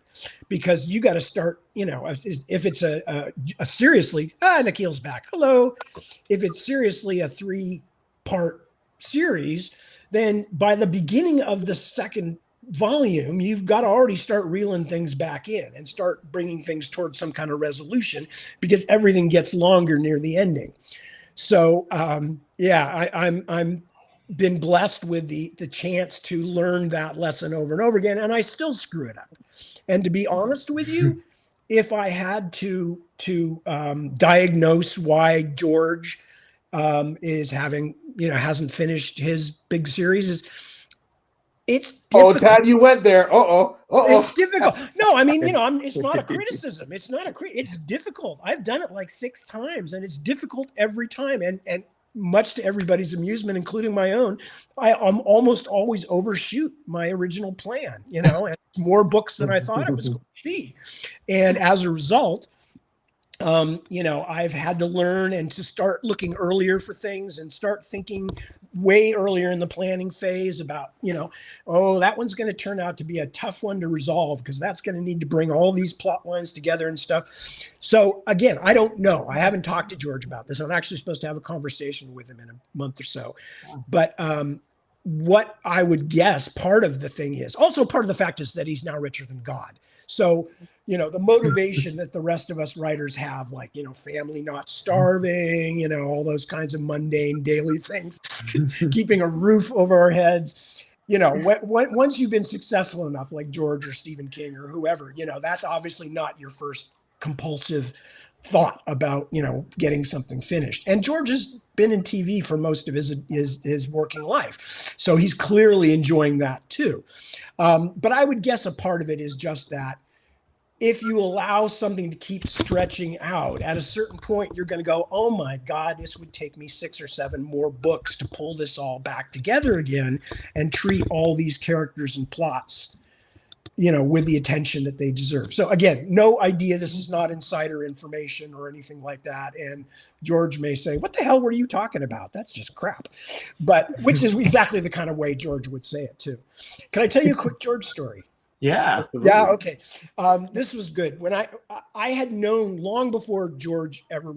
because you got to start, if it's a seriously, Nikhil's back, hello, if it's seriously a 3-part series, then by the beginning of the second volume, you've got to already start reeling things back in and start bringing things towards some kind of resolution, because everything gets longer near the ending. So I'm been blessed with the chance to learn that lesson over and over again, and I still screw it up. And to be honest with you, if I had to diagnose why George is having hasn't finished his big series it's difficult. Oh, Tad, you went there. It's difficult. No, I mean, it's not a criticism. It's not it's difficult. I've done it like 6 times, and it's difficult every time. And much to everybody's amusement, including my own, I'm almost always overshoot my original plan, and more books than I thought it was going to be. And as a result, I've had to learn and to start looking earlier for things and start thinking way earlier in the planning phase about, that one's going to turn out to be a tough one to resolve because that's going to need to bring all these plot lines together and stuff. So again, I don't know. I haven't talked to George about this. I'm actually supposed to have a conversation with him in a month or so. But what I would guess part of the thing is also part of the fact is that he's now richer than God. So, the motivation that the rest of us writers have, like, family not starving, all those kinds of mundane daily things, keeping a roof over our heads, once you've been successful enough, like George or Stephen King or whoever, that's obviously not your first compulsive thought about, getting something finished. And George has been in TV for most of his working life. So he's clearly enjoying that too. But I would guess a part of it is just that if you allow something to keep stretching out, at a certain point, you're going to go, oh my God, this would take me 6 or 7 more books to pull this all back together again and treat all these characters and plots, with the attention that they deserve. So again, no idea. This is not insider information or anything like that. And George may say, what the hell were you talking about? That's just crap. But which is exactly the kind of way George would say it too. Can I tell you a quick George story? Yeah. Yeah. Okay. This was good. When I had known long before George ever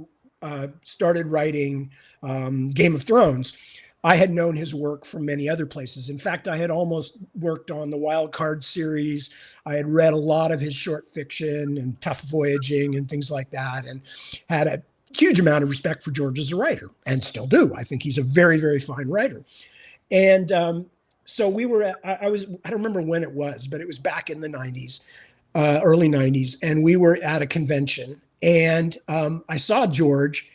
started writing Game of Thrones, I had known his work from many other places. In fact, I had almost worked on the Wild Card series. I had read a lot of his short fiction and Tough Voyaging and things like that, and had a huge amount of respect for George as a writer, and still do. I think he's a very, very fine writer. And so we were at, I don't remember when it was, but it was back in the 90s, early 90s. And we were at a convention, and I saw George,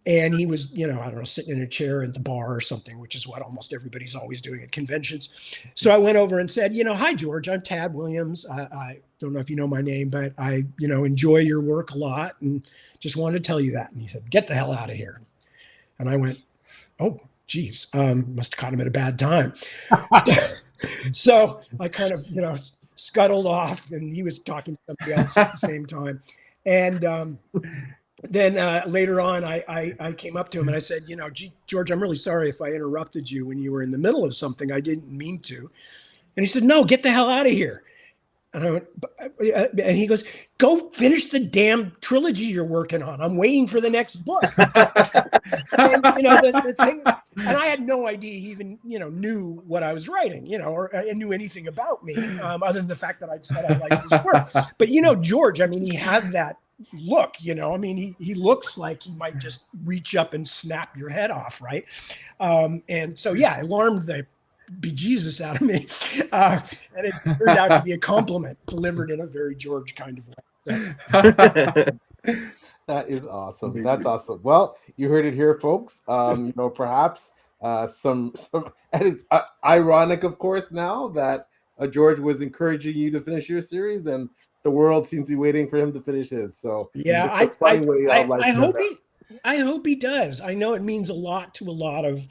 and he was, I don't know, sitting in a chair at the bar or something, which is what almost everybody's always doing at conventions. So I went over and said, hi, George, I'm Tad Williams. I don't know if you know my name, but I, enjoy your work a lot and just wanted to tell you that. And he said, get the hell out of here. And I went, oh, geez, must have caught him at a bad time. So I kind of, scuttled off, and he was talking to somebody else at the same time. And then later on, I came up to him and I said, George, I'm really sorry if I interrupted you when you were in the middle of something. I didn't mean to. And he said, no, get the hell out of here. And I went, and he goes, go finish the damn trilogy you're working on. I'm waiting for the next book. And, the thing, and I had no idea he even, knew what I was writing, or knew anything about me, other than the fact that I'd said I liked his work. But, George, he has that look, he looks like he might just reach up and snap your head off. Right. And so, yeah, it alarmed the bejesus out of me. And it turned out to be a compliment delivered in a very George kind of way. That is awesome. That's awesome. Well, you heard it here, folks. Perhaps some, and it's ironic, of course, now that George was encouraging you to finish your series, and the world seems to be waiting for him to finish his. So yeah, I hope he does. I know it means a lot to a lot of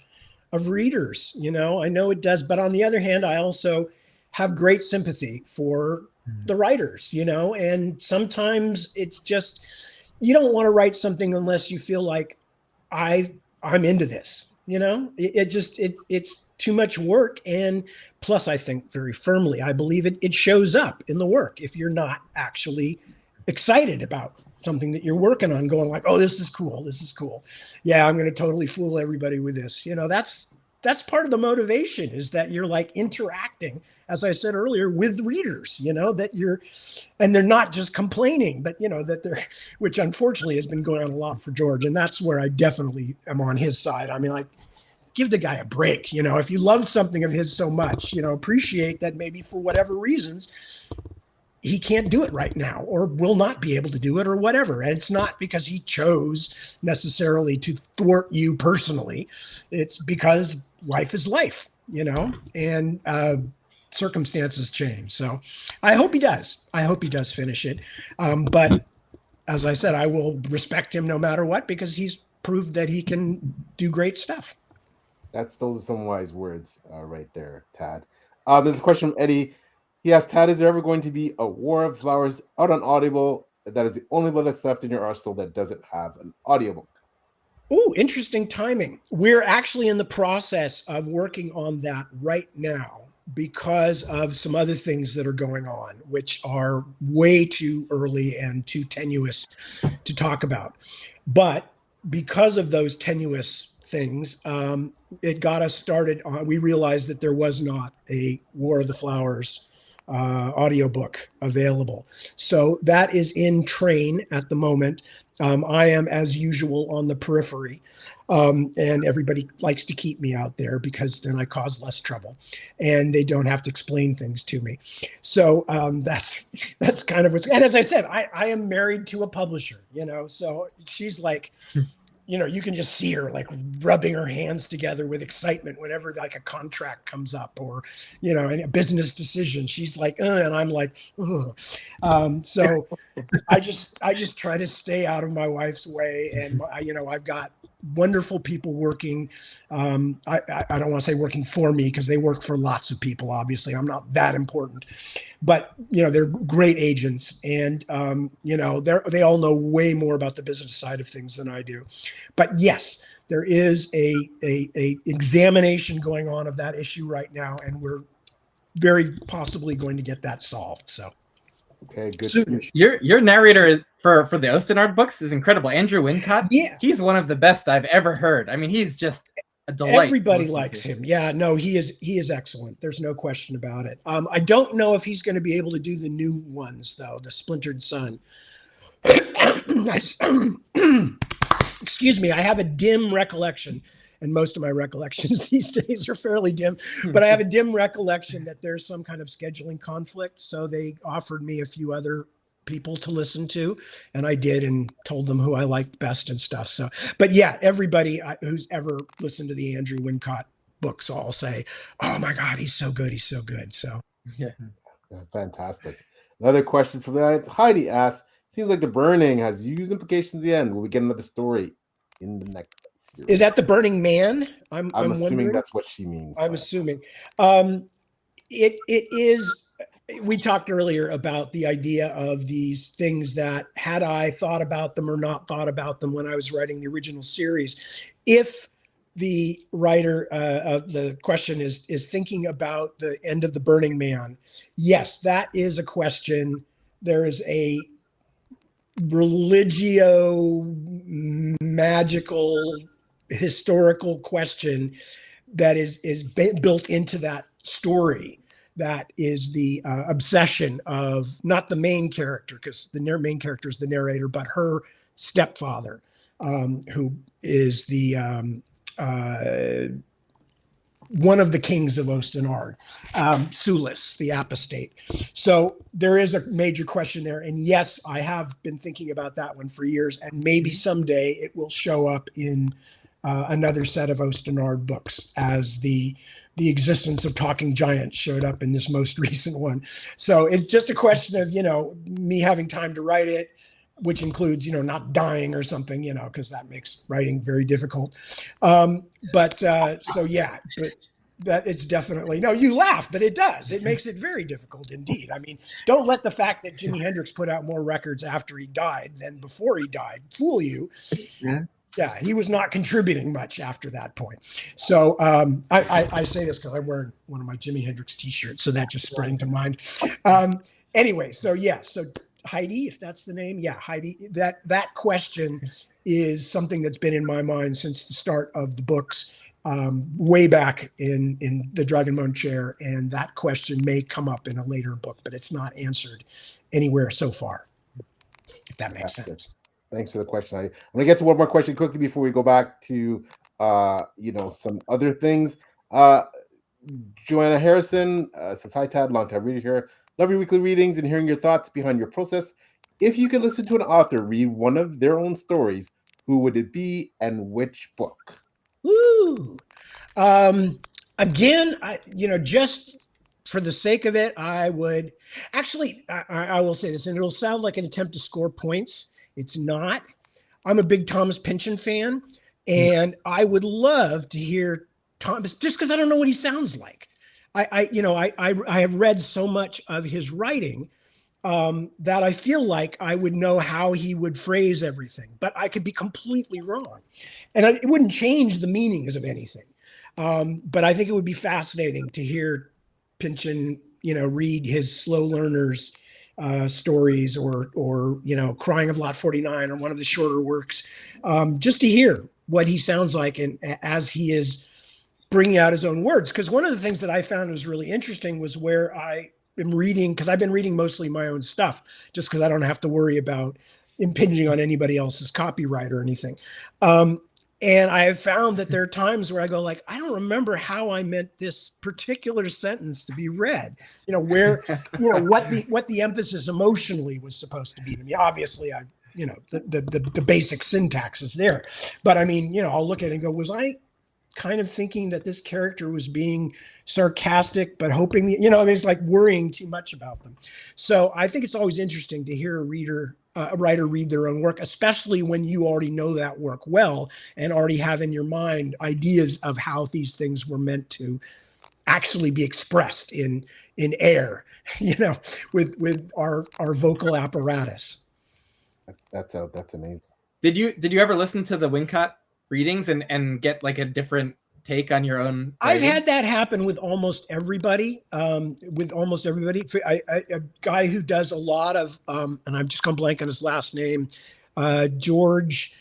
readers, I know it does. But on the other hand, I also have great sympathy for the writers, and sometimes it's just, you don't want to write something unless you feel like I'm into this, it's too much work. And plus, I think very firmly, I believe it shows up in the work if you're not actually excited about something that you're working on, going like, oh, this is cool. Yeah, I'm going to totally fool everybody with this. That's part of the motivation, is that you're like interacting, as I said earlier, with readers, and they're not just complaining, but that they're, which unfortunately has been going on a lot for George. And that's where I definitely am on his side. Give the guy a break. If you love something of his so much, appreciate that maybe for whatever reasons, he can't do it right now or will not be able to do it or whatever. And it's not because he chose necessarily to thwart you personally. It's because life is life, and circumstances change. So I hope he does. I hope he does finish it. But as I said, I will respect him no matter what, because he's proved that he can do great stuff. Those are some wise words right there, Tad. There's a question from Eddie. He asked, Tad, is there ever going to be a War of Flowers out on Audible? That is the only one that's left in your arsenal that doesn't have an audiobook. Oh, interesting timing. We're actually in the process of working on that right now because of some other things that are going on, which are way too early and too tenuous to talk about. But because of those tenuous things, it got us started on, we realized that there was not a War of the Flowers audiobook available. So that is in train at the moment. I am, as usual, on the periphery, and everybody likes to keep me out there because then I cause less trouble, and they don't have to explain things to me. So that's kind of what's. And as I said, I am married to a publisher, so she's like, you can just see her like rubbing her hands together with excitement whenever like a contract comes up or, a business decision. She's like, and I'm like, so I just try to stay out of my wife's way. And, I've got wonderful people working. I don't want to say working for me because they work for lots of people. Obviously, I'm not that important, but they're great agents, and they all know way more about the business side of things than I do. But yes, there is a examination going on of that issue right now, and we're very possibly going to get that solved. So. Okay, good. Soon. Your narrator for the Osten Ard books is incredible. Andrew Wincott. Yeah. He's one of the best I've ever heard. I mean, he's just a delight. Everybody likes him. Yeah, no, he is excellent. There's no question about it. I don't know if he's going to be able to do the new ones though, the Splintered Sun. Excuse me, I have a dim recollection. And most of my recollections these days are fairly dim, but I have a dim recollection that there's some kind of scheduling conflict. So they offered me a few other people to listen to, and I did, and told them who I liked best and stuff. So, but yeah, everybody who's ever listened to the Andrew Wincott books all say, "Oh my God, he's so good. He's so good." So yeah, fantastic. Another question from that. Heidi asks, seems like The Burning has huge implications at the end. Will we get another story in the next series? Is that The Burning Man? I'm assuming wondering. That's what she means. I'm assuming. It is. We talked earlier about the idea of these things that had I thought about them or not thought about them when I was writing the original series. If the writer of the question is thinking about the end of The Burning Man, yes, that is a question. There is a religio magical historical question that is built into that story. That is the obsession of not the main character, because the main character is the narrator, but her stepfather, who is the one of the kings of Osten Ard, Sulis, the apostate. So there is a major question there. And yes, I have been thinking about that one for years, and maybe someday it will show up in another set of Osten Ard books, as the existence of talking giants showed up in this most recent one. So it's just a question of, me having time to write it, which includes, not dying or something, because that makes writing very difficult. So yeah, but that it's definitely, no, you laugh, but it does. It makes it very difficult indeed. I mean, don't let the fact that Jimi Hendrix put out more records after he died than before he died fool you. Yeah, he was not contributing much after that point. So I say this because I'm wearing one of my Jimi Hendrix T-shirts, so that just sprang to mind. Anyway, so yeah, so Heidi, if that's the name, yeah, Heidi. That question is something that's been in my mind since the start of the books, way back in the Dragonbone Chair, and that question may come up in a later book, but it's not answered anywhere so far. If that makes sense. Thanks for the question. I'm going to get to one more question quickly before we go back to, some other things. Joanna Harrison says, hi, Tad, long time reader here. Love your weekly readings and hearing your thoughts behind your process. If you could listen to an author read one of their own stories, who would it be and which book? Woo! Again, just for the sake of it, I would actually, I will say this, and it'll sound like an attempt to score points. It's not. I'm a big Thomas Pynchon fan, and I would love to hear Thomas, just because I don't know what he sounds like. I have read so much of his writing that I feel like I would know how he would phrase everything, but I could be completely wrong. And it wouldn't change the meanings of anything. But I think it would be fascinating to hear Pynchon, read his slow learners stories or Crying of Lot 49 or one of the shorter works, just to hear what he sounds like and as he is bringing out his own words. Because one of the things that I found was really interesting was where I am reading, because I've been reading mostly my own stuff, just because I don't have to worry about impinging on anybody else's copyright or anything. And I have found that there are times where I go like, I don't remember how I meant this particular sentence to be read, where, what the emphasis emotionally was supposed to be to me. Obviously, the basic syntax is there, but I mean, I'll look at it and go, was I kind of thinking that this character was being sarcastic, but hoping, it's like worrying too much about them. So I think it's always interesting to hear a writer read their own work, especially when you already know that work well and already have in your mind ideas of how these things were meant to actually be expressed in air, with our vocal apparatus. That's amazing. Did you ever listen to the Wincott readings and get like a different take on your own writing? I've had that happen with almost everybody. A guy who does a lot of, and I'm just going to blank on his last name, George.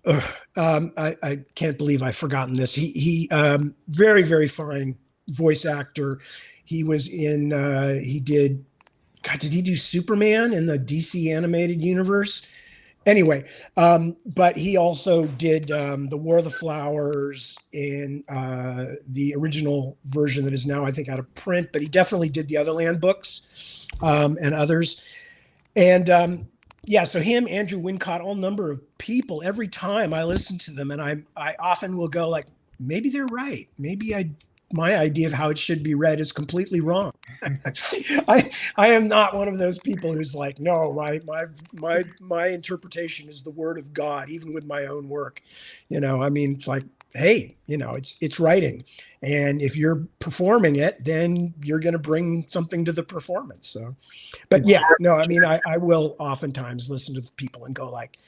I can't believe I've forgotten this. He very, very fine voice actor. He was in, did he do Superman in the DC animated universe? Anyway, but he also did the War of the Flowers in the original version that is now, I think, out of print. But he definitely did the Otherland books and others. And so him, Andrew Wincott, all number of people. Every time I listen to them, and I often will go like, maybe they're right. Maybe my idea of how it should be read is completely wrong. I am not one of those people who's like, no, my interpretation is the word of God, even with my own work. It's like, hey, it's writing. And if you're performing it, then you're going to bring something to the performance. So, but yeah, no, I will oftentimes listen to the people and go like,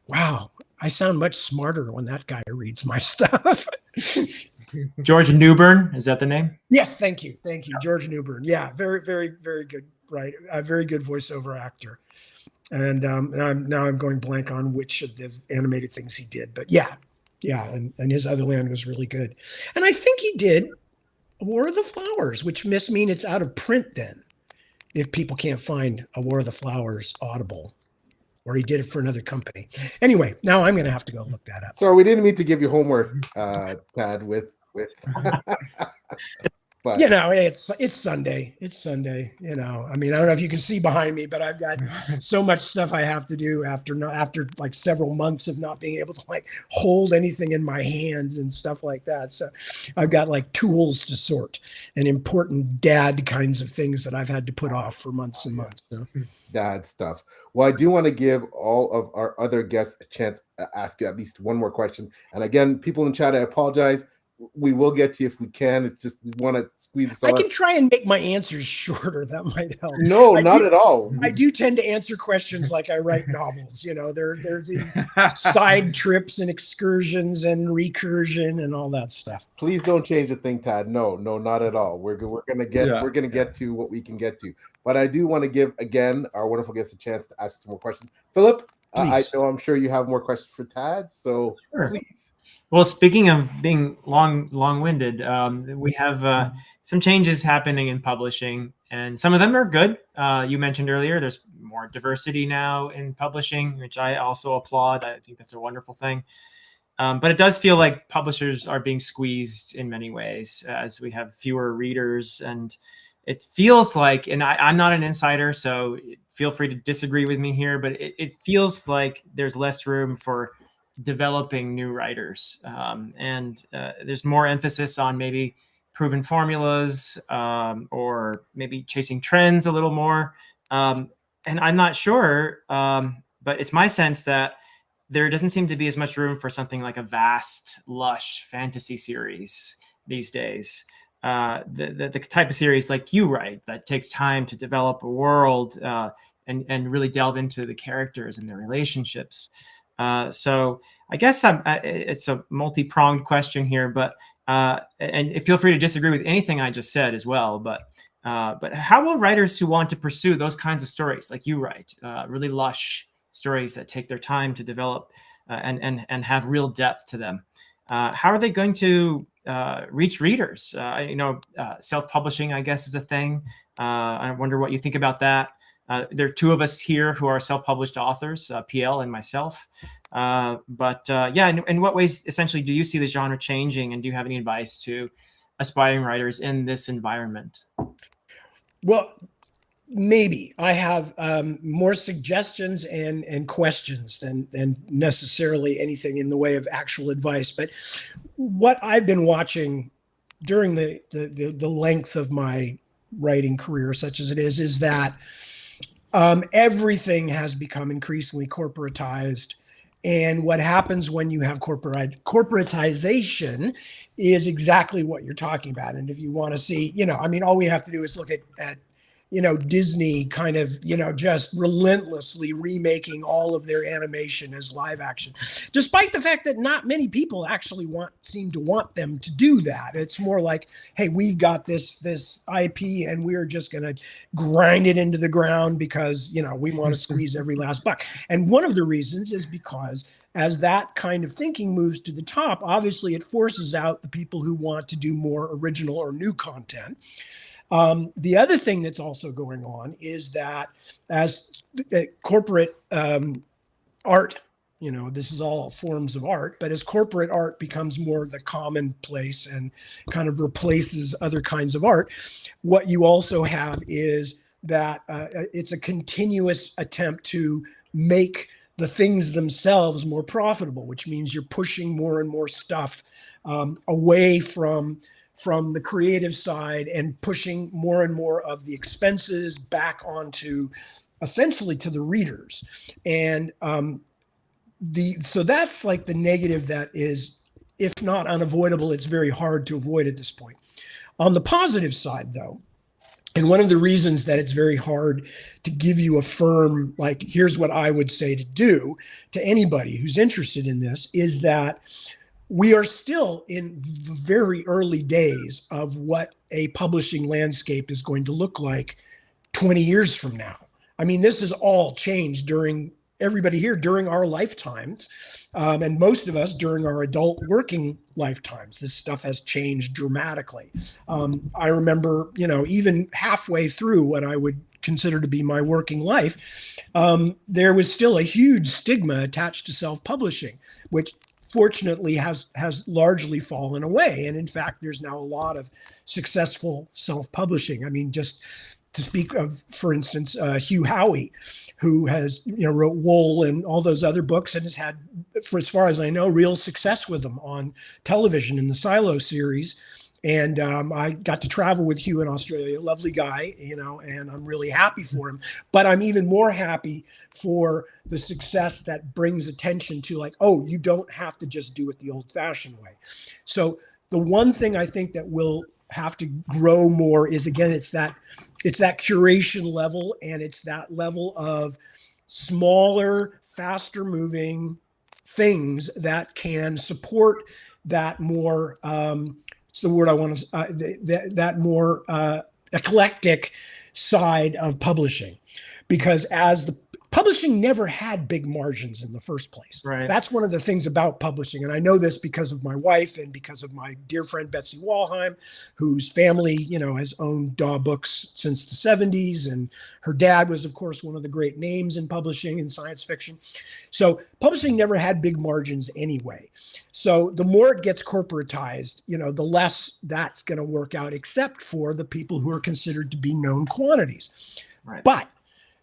wow, I sound much smarter when that guy reads my stuff. George Newbern, is that the name? Yes, thank you, George Newbern. Yeah, very, very, very good, right? A very good voiceover actor. And now I'm going blank on which of the animated things he did, but yeah, and his Otherland was really good. And I think he did War of the Flowers, which must mean it's out of print then, if people can't find a War of the Flowers Audible. Or he did it for another company. Anyway, now I'm going to have to go look that up. So we didn't mean to give you homework, Tad, with. But it's Sunday. It's Sunday. I don't know if you can see behind me, but I've got so much stuff I have to do after like several months of not being able to like hold anything in my hands and stuff like that. So I've got like tools to sort and important dad kinds of things that I've had to put off for months and months. So. Dad stuff. Well, I do want to give all of our other guests a chance to ask you at least one more question. And again, people in chat, I apologize. We will get to you if we can. It's just we want to squeeze this. I can try and make my answers shorter. That might help. No, not at all. I do tend to answer questions like I write novels. There's these side trips and excursions and recursion and all that stuff. Please don't change the thing, Tad. No, not at all. We're gonna get to what we can get to. But I do want to give again our wonderful guests a chance to ask some more questions. Philip, I'm sure you have more questions for Tad. So sure. Please. Well, speaking of being long-winded, we have some changes happening in publishing, and some of them are good. You mentioned earlier there's more diversity now in publishing, which I also applaud. I think that's a wonderful thing. But it does feel like publishers are being squeezed in many ways as we have fewer readers, and it feels like, and I'm not an insider, so feel free to disagree with me here, but it feels like there's less room for developing new writers. And there's more emphasis on maybe proven formulas, or maybe chasing trends a little more. And I'm not sure, but it's my sense that there doesn't seem to be as much room for something like a vast, lush fantasy series these days. The type of series like you write that takes time to develop a world, and really delve into the characters and their relationships. So I guess it's a multi-pronged question here, but and feel free to disagree with anything I just said as well. But how will writers who want to pursue those kinds of stories like you write, really lush stories that take their time to develop, and have real depth to them, how are they going to reach readers? Self-publishing, I guess, is a thing. I wonder what you think about that. There are two of us here who are self-published authors, PL and myself. In what ways, essentially, do you see the genre changing, and do you have any advice to aspiring writers in this environment? Well, maybe I have more suggestions and questions than necessarily anything in the way of actual advice. But what I've been watching during the length of my writing career, such as it is that everything has become increasingly corporatized. And what happens when you have corporatization is exactly what you're talking about. And if you want to see, all we have to do is look at Disney kind of, just relentlessly remaking all of their animation as live action, despite the fact that not many people actually seem to want them to do that. It's more like, hey, we've got this IP and we're just going to grind it into the ground because, we want to squeeze every last buck. And one of the reasons is because as that kind of thinking moves to the top, obviously it forces out the people who want to do more original or new content. The other thing that's also going on is that as corporate art, this is all forms of art, but as corporate art becomes more the commonplace and kind of replaces other kinds of art, what you also have is that it's a continuous attempt to make the things themselves more profitable, which means you're pushing more and more stuff away from the creative side and pushing more and more of the expenses back onto essentially to the readers. And so that's like the negative that is, if not unavoidable, it's very hard to avoid at this point. On the positive side, though, and one of the reasons that it's very hard to give you a firm, like, here's what I would say to do to anybody who's interested in this, is that we are still in very early days of what a publishing landscape is going to look like 20 years from now. I mean, this has all changed during our lifetimes, and most of us during our adult working lifetimes. This stuff has changed dramatically. I remember, even halfway through what I would consider to be my working life, there was still a huge stigma attached to self-publishing, which fortunately has largely fallen away. And in fact, there's now a lot of successful self-publishing. I mean, just to speak of, for instance, Hugh Howey, who has, wrote Wool and all those other books and has had, for as far as I know, real success with them on television in the Silo series. And I got to travel with Hugh in Australia, lovely guy, and I'm really happy for him. But I'm even more happy for the success that brings attention to, like, oh, you don't have to just do it the old-fashioned way. So the one thing I think that will have to grow more is, again, it's that curation level, and it's that level of smaller, faster moving things that can support that more it's the word I want to, that more eclectic side of publishing. Because as the publishing never had big margins in the first place. Right. That's one of the things about publishing. And I know this because of my wife and because of my dear friend, Betsy Walheim, whose family, has owned Daw Books since the 70s. And her dad was, of course, one of the great names in publishing and science fiction. So publishing never had big margins anyway. So the more it gets corporatized, the less that's going to work out, except for the people who are considered to be known quantities. Right. But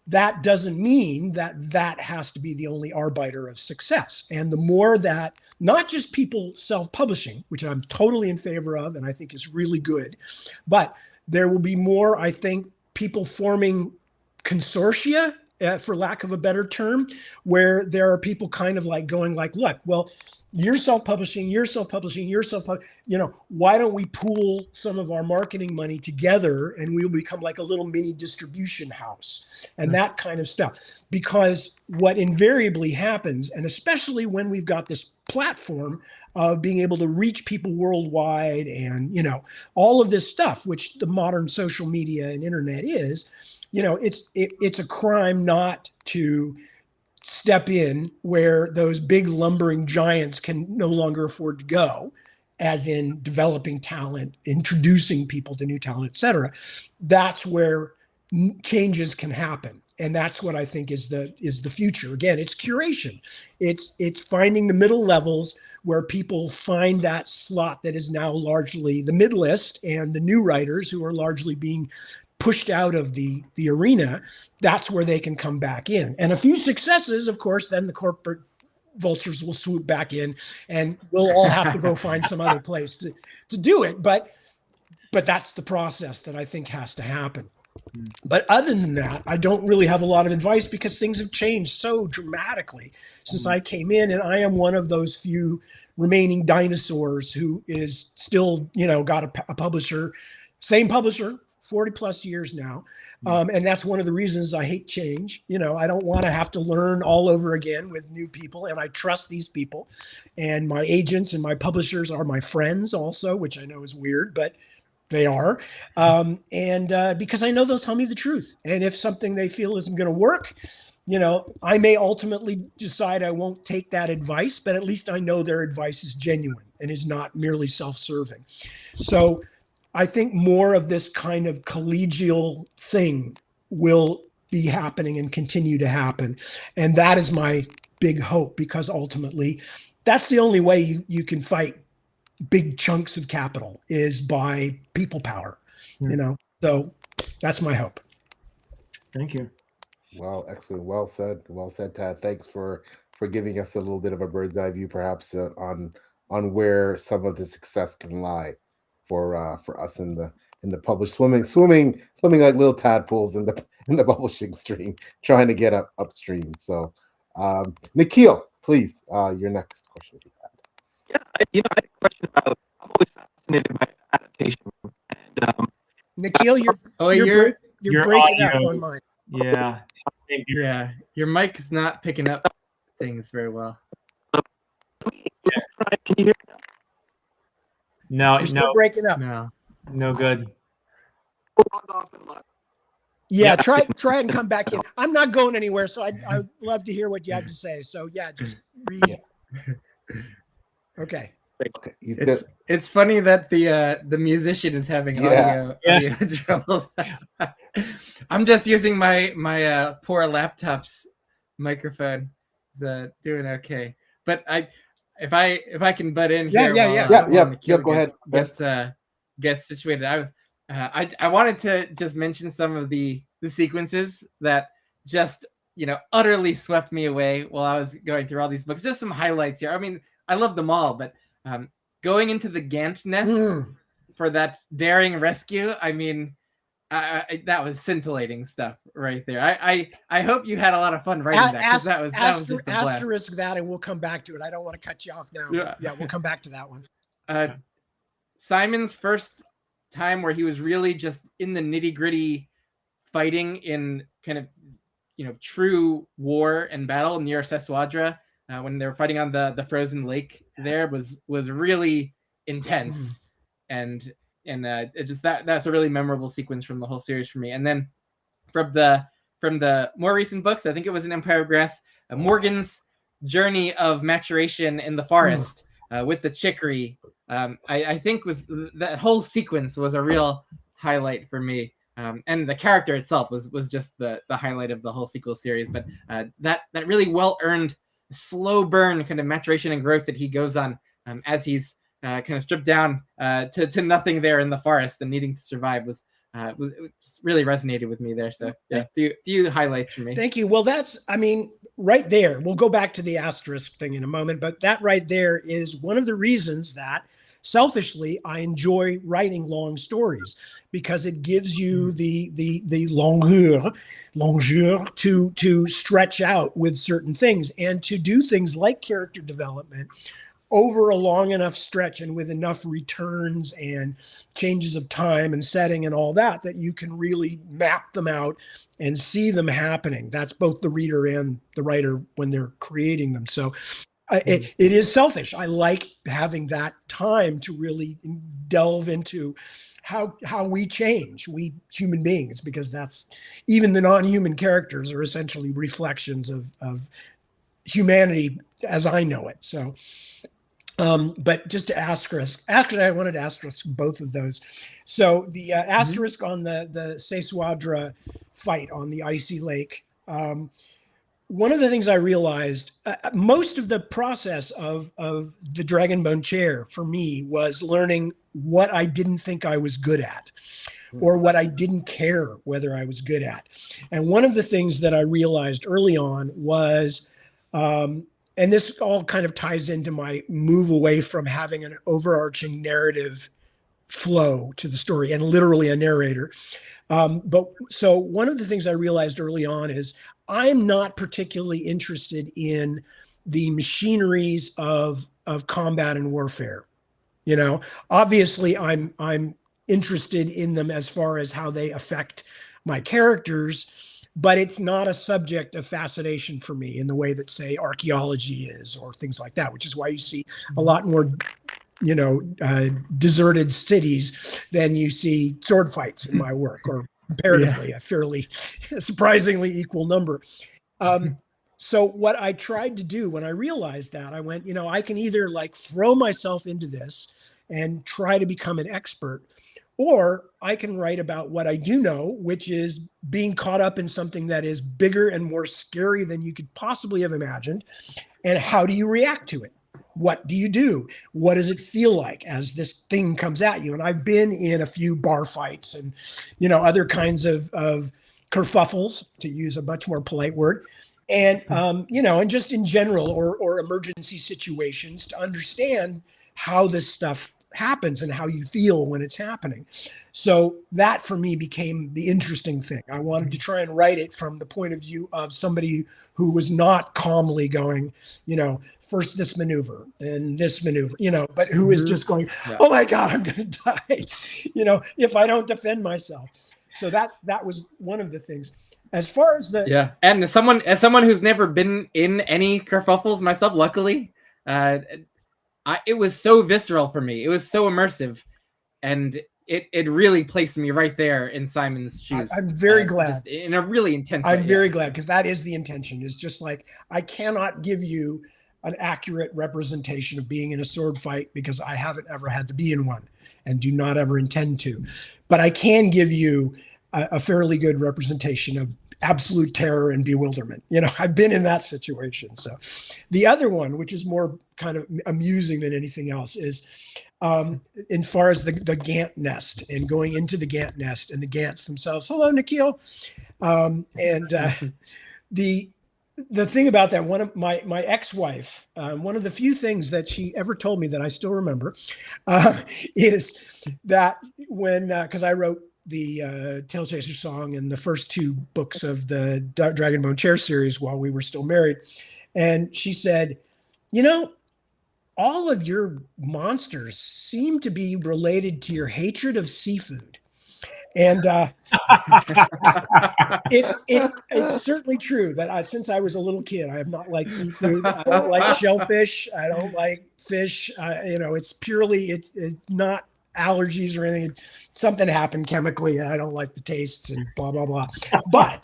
that doesn't mean that has to be the only arbiter of success. And the more that, not just people self-publishing, which I'm totally in favor of and I think is really good, but there will be more, I think, people forming consortia, for lack of a better term, where there are people kind of like going like, look, well, you're self-publishing, why don't we pool some of our marketing money together and we'll become like a little mini distribution house and that kind of stuff. Because what invariably happens, and especially when we've got this platform of being able to reach people worldwide and, all of this stuff, which the modern social media and internet is, it's a crime not to step in where those big lumbering giants can no longer afford to go, as in developing talent, introducing people to new talent, et cetera. That's where changes can happen. And that's what I think is the future. Again, it's curation. It's finding the middle levels where people find that slot that is now largely the mid-list and the new writers who are largely being pushed out of the arena. That's where they can come back in. And a few successes, of course, then the corporate vultures will swoop back in and we'll all have to go find some other place to do it. But that's the process that I think has to happen. But other than that, I don't really have a lot of advice because things have changed so dramatically since I came in, and I am one of those few remaining dinosaurs who is still, got a publisher, same publisher, 40 plus years now. And that's one of the reasons I hate change. I don't want to have to learn all over again with new people. And I trust these people, and my agents and my publishers are my friends also, which I know is weird, but they are. And because I know they'll tell me the truth. And if something they feel isn't going to work, I may ultimately decide I won't take that advice, but at least I know their advice is genuine and is not merely self-serving. So I think more of this kind of collegial thing will be happening and continue to happen. And that is my big hope, because ultimately that's the only way you can fight big chunks of capital, is by people power, so that's my hope. Thank you. Well, excellent. Well said, Tad. Thanks for giving us a little bit of a bird's eye view, perhaps on where some of the success can lie for us in the published swimming like little tadpoles in the publishing stream, trying to get upstream. So, Nikhil, please, your next question. Yeah, I had a question about. I'm always fascinated by adaptation. And, Nikhil, you're your breaking up audio. on mine. Yeah. Yeah, your mic is not picking up things very well. can you hear me? No, You're still breaking up. no good. Yeah, try and come back in. I'm not going anywhere, so I'd love to hear what you have to say. So yeah, just read. Yeah. Okay. It's funny that the musician is having audio troubles. I'm just using my poor laptop's microphone. Doing okay, but if I can butt in here, go ahead. Get situated. I wanted to just mention some of the sequences that just utterly swept me away while I was going through all these books. Just some highlights here. I mean, I love them all, but going into the Gant nest for that daring rescue, I mean, that was scintillating stuff right there. I hope you had a lot of fun writing that, because that was just a blast. Asterisk that, and we'll come back to it. I don't want to cut you off now. Yeah, we'll come back to that one. Simon's first time where he was really just in the nitty-gritty fighting in kind of true war and battle near Seswadra, when they were fighting on the frozen lake there was really intense. And it just that's a really memorable sequence from the whole series for me. And then from from the more recent books, I think it was in Empire of Grass, Morgan's journey of maturation in the forest with the chicory. I think that whole sequence was a real highlight for me. And the character itself was just the highlight of the whole sequel series. But that really well-earned, slow burn kind of maturation and growth that he goes on as he's kind of stripped down to nothing there in the forest and needing to survive was just really resonated with me there. So yeah, few highlights for me. Thank you. Well, right there. We'll go back to the asterisk thing in a moment, but that right there is one of the reasons that selfishly I enjoy writing long stories, because it gives you the longueur to stretch out with certain things and to do things like character development over a long enough stretch and with enough returns and changes of time and setting and all that you can really map them out and see them happening. That's both the reader and the writer when they're creating them. So it is selfish. I like having that time to really delve into how we change, we human beings, because that's, even the non-human characters are essentially reflections of humanity as I know it. So but just to asterisk, actually, I wanted to asterisk both of those. So the asterisk on the Sesuadra fight on the icy lake. One of the things I realized, most of the process of the Dragonbone chair for me was learning what I didn't think I was good at, or what I didn't care whether I was good at. And one of the things that I realized early on was, and this all kind of ties into my move away from having an overarching narrative flow to the story and literally a narrator. But so one of the things I realized early on is I'm not particularly interested in the machineries of combat and warfare. You know, obviously I'm interested in them as far as how they affect my characters, but it's not a subject of fascination for me in the way that, say, archaeology is, or things like that, which is why you see a lot more, you know, deserted cities than you see sword fights in my work, or comparatively a fairly surprisingly equal number. So what I tried to do when I realized that, I went, you know, I can either like throw myself into this and try to become an expert, or I can write about what I do know, which is being caught up in something that is bigger and more scary than you could possibly have imagined. And how do you react to it? What do you do? What does it feel like as this thing comes at you? And I've been in a few bar fights and, you know, other kinds of kerfuffles, to use a much more polite word. And, you know, and just in general, or emergency situations, to understand how this stuff happens and how you feel when it's happening. So that for me became the interesting thing. I wanted to try and write it from the point of view of somebody who was not calmly going, you know, first this maneuver and this maneuver, you know, but who is just going, oh my God, I'm going to die, you know, if I don't defend myself. So that was one of the things. As far as the and as someone who's never been in any kerfuffles myself, luckily, it was so visceral for me. It was so immersive, and it really placed me right there in Simon's shoes. I'm very glad. Just in a really intense way. I'm very glad, because that is the intention. Is just like, I cannot give you an accurate representation of being in a sword fight, because I haven't ever had to be in one and do not ever intend to. But I can give you a fairly good representation of absolute terror and bewilderment. You know, I've been in that situation. So the other one, which is more kind of amusing than anything else, is in far as the Gant nest and going into the Gant nest and the Gants themselves. Hello, Nikhil. The thing about that, one of my ex-wife, one of the few things that she ever told me that I still remember, is that when, because I wrote the Tail Chaser song and the first two books of the Dragonbone Chair series while we were still married. And she said, you know, all of your monsters seem to be related to your hatred of seafood. And it's certainly true that since I was a little kid, I have not liked seafood. I don't like shellfish. I don't like fish. You know, it's purely, it's not allergies or anything. Something happened chemically and I don't like the tastes and blah, blah, blah. But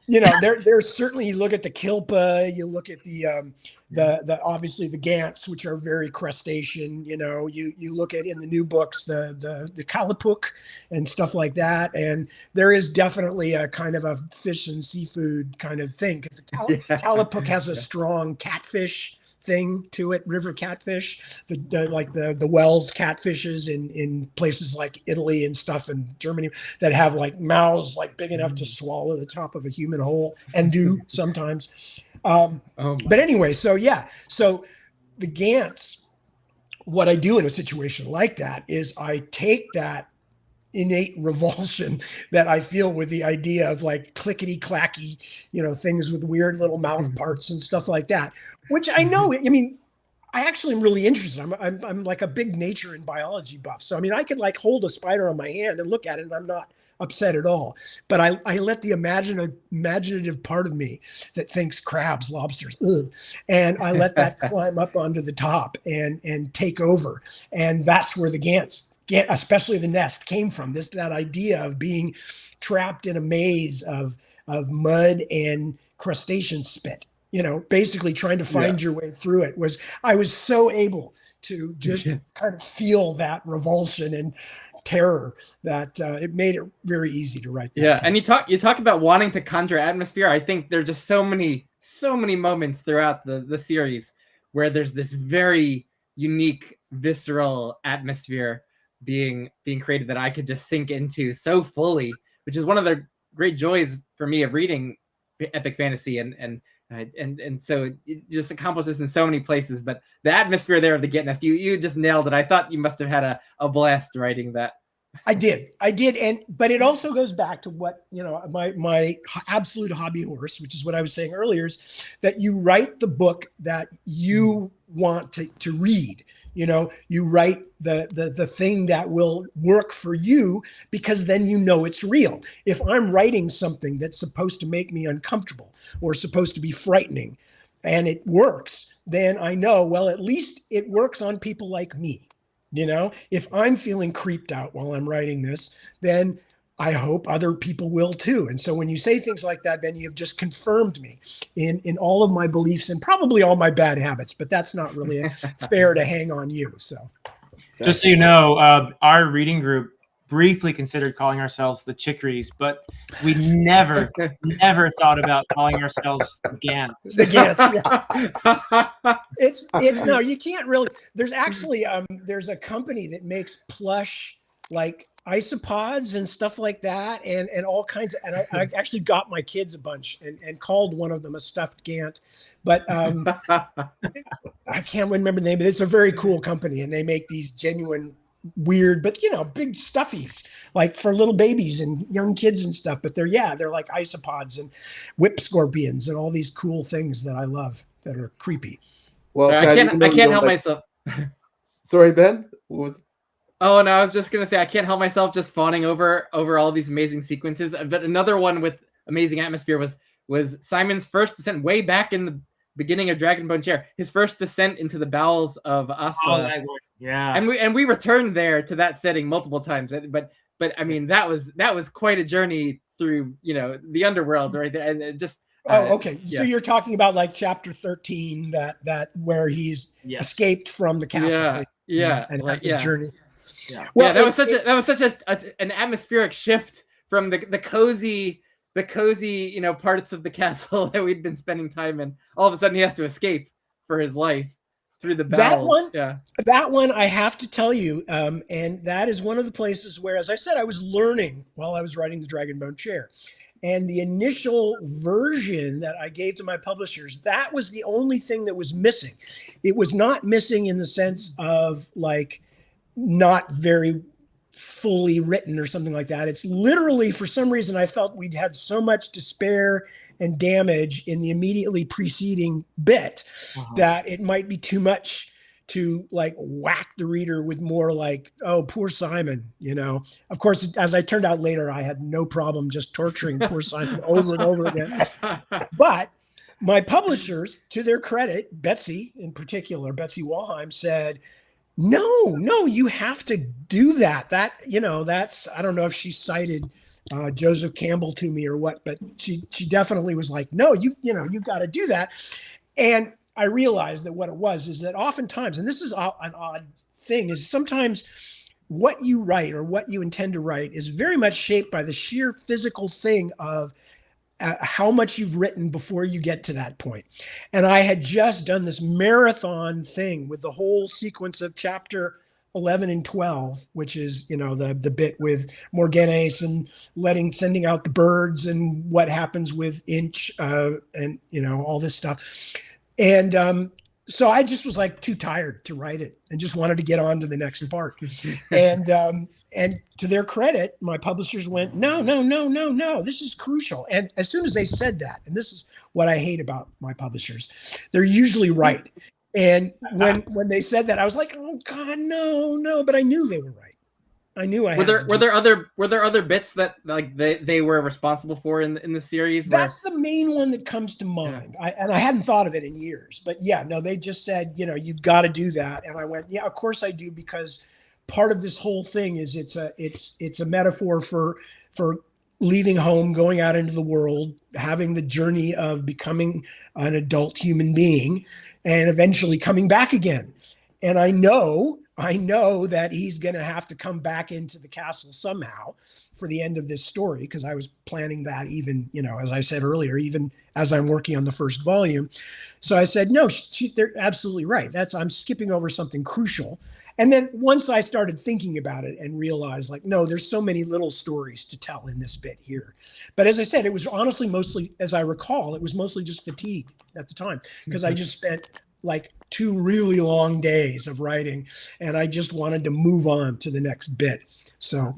you know, there's certainly, you look at the kilpa, you look at the obviously the gants, which are very crustacean. You know, you look at in the new books the kalapuk and stuff like that, and there is definitely a kind of a fish and seafood kind of thing, because the kalapuk has a strong catfish thing to it, river catfish, the Wells catfishes in places like Italy and stuff, and Germany, that have like mouths like big enough to swallow the top of a human whole, and do sometimes. But anyway, so the gants, what I do in a situation like that is I take that innate revulsion that I feel with the idea of like clickety clacky, you know, things with weird little mouth parts and stuff like that, which I know, I mean, I actually am really interested. I'm like a big nature and biology buff. So, I mean, I could like hold a spider on my hand and look at it and I'm not upset at all. But I let the imaginative part of me that thinks crabs, lobsters, and I let that climb up onto the top and take over. And that's where the gants, especially the nest, came from. That idea of being trapped in a maze of mud and crustacean spit, you know, basically trying to find your way through it. I was so able to just kind of feel that revulsion and terror that it made it very easy to write that. And you talk about wanting to conjure atmosphere. I think there's just so many moments throughout the series where there's this very unique visceral atmosphere being created that I could just sink into so fully, which is one of the great joys for me of reading epic fantasy, and so it just accomplishes in so many places. But the atmosphere there of the Get Nest, you just nailed it. I thought you must have had a blast writing that. I did, but it also goes back to what, you know, my absolute hobby horse, which is what I was saying earlier, is that you write the book that you want to read. You know, you write the thing that will work for you, because then you know it's real. If I'm writing something that's supposed to make me uncomfortable or supposed to be frightening and it works, then I know, well, at least it works on people like me. You know, if I'm feeling creeped out while I'm writing this, then I hope other people will too. And so when you say things like that, Ben, you've just confirmed me in all of my beliefs and probably all my bad habits, but that's not really fair to hang on you. So just so you know, our reading group briefly considered calling ourselves the Chicories, but we never thought about calling ourselves the Gants. The Gants, yeah. It's no, you can't really. There's actually there's a company that makes plush like isopods and stuff like that, and all kinds of, and I actually got my kids a bunch and called one of them a stuffed Gant, but I can't remember the name, but it's a very cool company, and they make these genuine weird, but you know, big stuffies like for little babies and young kids and stuff. But they're like isopods and whip scorpions and all these cool things that I love that are creepy. Well, I can't help myself. Sorry, Ben. What was? Oh, and I was just gonna say I can't help myself just fawning over all these amazing sequences. But another one with amazing atmosphere was Simon's first descent way back in the beginning of Dragonbone Chair. His first descent into the bowels of Asa. Oh, yeah. And we returned there to that setting multiple times. But I mean, that was quite a journey through, you know, the underworlds right there, and it just. Okay. So you're talking about like chapter 13, that where he's escaped from the castle. Yeah. And has his journey. Yeah. Well, that was such an atmospheric shift from the cozy, you know, parts of the castle that we'd been spending time in. All of a sudden, he has to escape for his life through the battle. That one, I have to tell you, and that is one of the places where, as I said, I was learning while I was writing the Dragonbone Chair. And the initial version that I gave to my publishers, that was the only thing that was missing. It was not missing in the sense of like not very fully written or something like that. It's literally, for some reason, I felt we'd had so much despair and damage in the immediately preceding bit that it might be too much to like whack the reader with more like, oh, poor Simon, you know. Of course, as I turned out later, I had no problem just torturing poor Simon over and over again. But my publishers, to their credit, Betsy in particular, Betsy Walheim, said, no, you have to do that. That, you know, that's, I don't know if she cited Joseph Campbell to me or what, but she definitely was like, no, you've got to do that. And I realized that what it was is that oftentimes, and this is an odd thing, is sometimes what you write or what you intend to write is very much shaped by the sheer physical thing of how much you've written before you get to that point. And I had just done this marathon thing with the whole sequence of chapter 11 and 12, which is, the bit with Morganis and sending out the birds and what happens with Inch and, all this stuff. And so I just was like too tired to write it and just wanted to get on to the next part. And to their credit, my publishers went, no, this is crucial. And as soon as they said that, and this is what I hate about my publishers, they're usually right. And when they said that, I was like, oh God, no, but I knew they were right. I knew I were there other bits that like they were responsible for in the series? That's the main one that comes to mind. Yeah. I hadn't thought of it in years, but yeah, no, they just said, you've got to do that. And I went, yeah, of course I do, because part of this whole thing is it's a metaphor for leaving home, going out into the world, having the journey of becoming an adult human being, and eventually coming back again. And I know that he's going to have to come back into the castle somehow for the end of this story, because I was planning that even, as I said earlier, even as I'm working on the first volume. So I said, no, they're absolutely right. I'm skipping over something crucial. And then once I started thinking about it and realized, like, no, there's so many little stories to tell in this bit here. But as I said, it was honestly mostly, as I recall, it was mostly just fatigue at the time, because I just spent like 2 really long days of writing, and I just wanted to move on to the next bit. So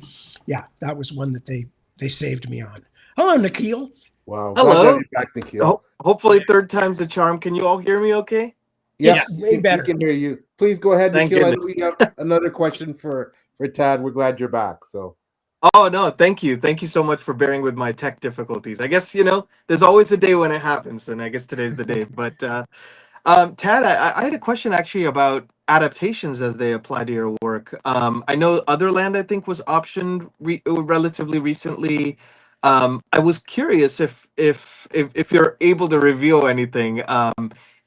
yeah, that was one that they saved me on. Hello, Nikhil. Wow. Hello. Back, Nikhil. Hopefully third time's the charm. Can you all hear me okay? Yes, way better. We can hear you. Please go ahead, Thank Nikhil. I know goodness. we have another question for Tad. We're glad you're back. So. Oh, no, thank you. Thank you so much for bearing with my tech difficulties. I guess, there's always a day when it happens, and I guess today's the day. But Tad, I had a question actually about adaptations as they apply to your work. I know Otherland, I think, was optioned relatively recently. I was curious if you're able to reveal anything,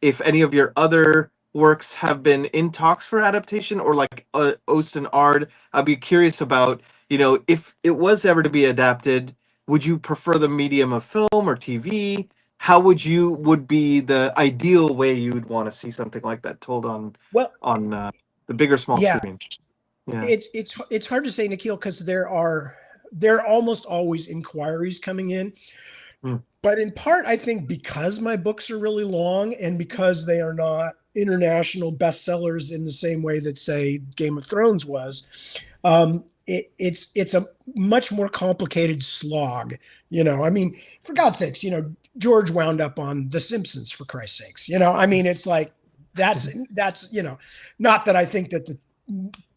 if any of your other works have been in talks for adaptation, or like Osten Ard. I'd be curious about, if it was ever to be adapted, would you prefer the medium of film or TV? How would be the ideal way you would want to see something like that told on the bigger small screen? Yeah, it's hard to say, Nikhil, because there are almost always inquiries coming in. But in part, I think because my books are really long and because they are not international bestsellers in the same way that, say, Game of Thrones was, it's a much more complicated slog. I mean, for God's sakes, George wound up on The Simpsons, for Christ's sakes. I mean, it's like that's not that I think that the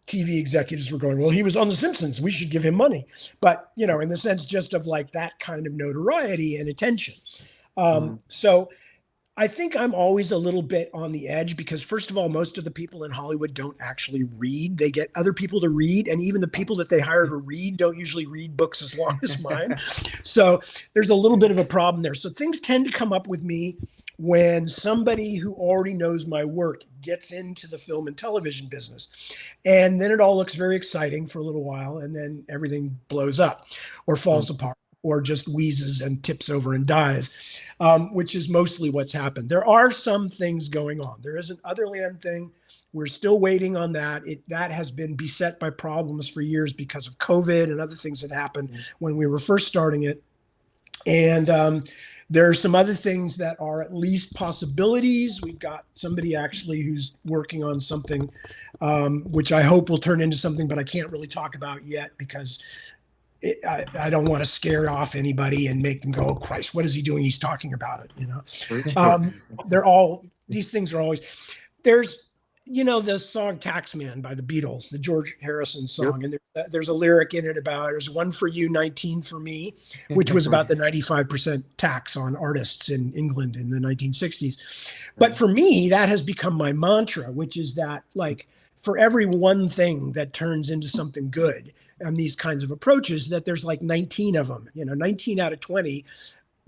TV executives were going, well, he was on The Simpsons, we should give him money. But, in the sense just of like that kind of notoriety and attention. So I think I'm always a little bit on the edge because, first of all, most of the people in Hollywood don't actually read. They get other people to read. And even the people that they hire to read don't usually read books as long as mine. So there's a little bit of a problem there. So things tend to come up with me when somebody who already knows my work gets into the film and television business. And then it all looks very exciting for a little while, and then everything blows up or falls apart or just wheezes and tips over and dies, which is mostly what's happened. There are some things going on. There is an Otherland thing. We're still waiting on that. That has been beset by problems for years because of COVID and other things that happened when we were first starting it. And there are some other things that are at least possibilities. We've got somebody actually who's working on something, which I hope will turn into something, but I can't really talk about yet because I don't want to scare off anybody and make them go, oh, Christ, what is he doing? He's talking about it, these things are always, there's, the song Taxman by the Beatles, the George Harrison song. Yep. And there's a lyric in it about, there's one for you, 19 for me, which was about the 95% tax on artists in England in the 1960s. But for me, that has become my mantra, which is that, like, for every one thing that turns into something good, on these kinds of approaches that there's like 19 of them, 19 out of 20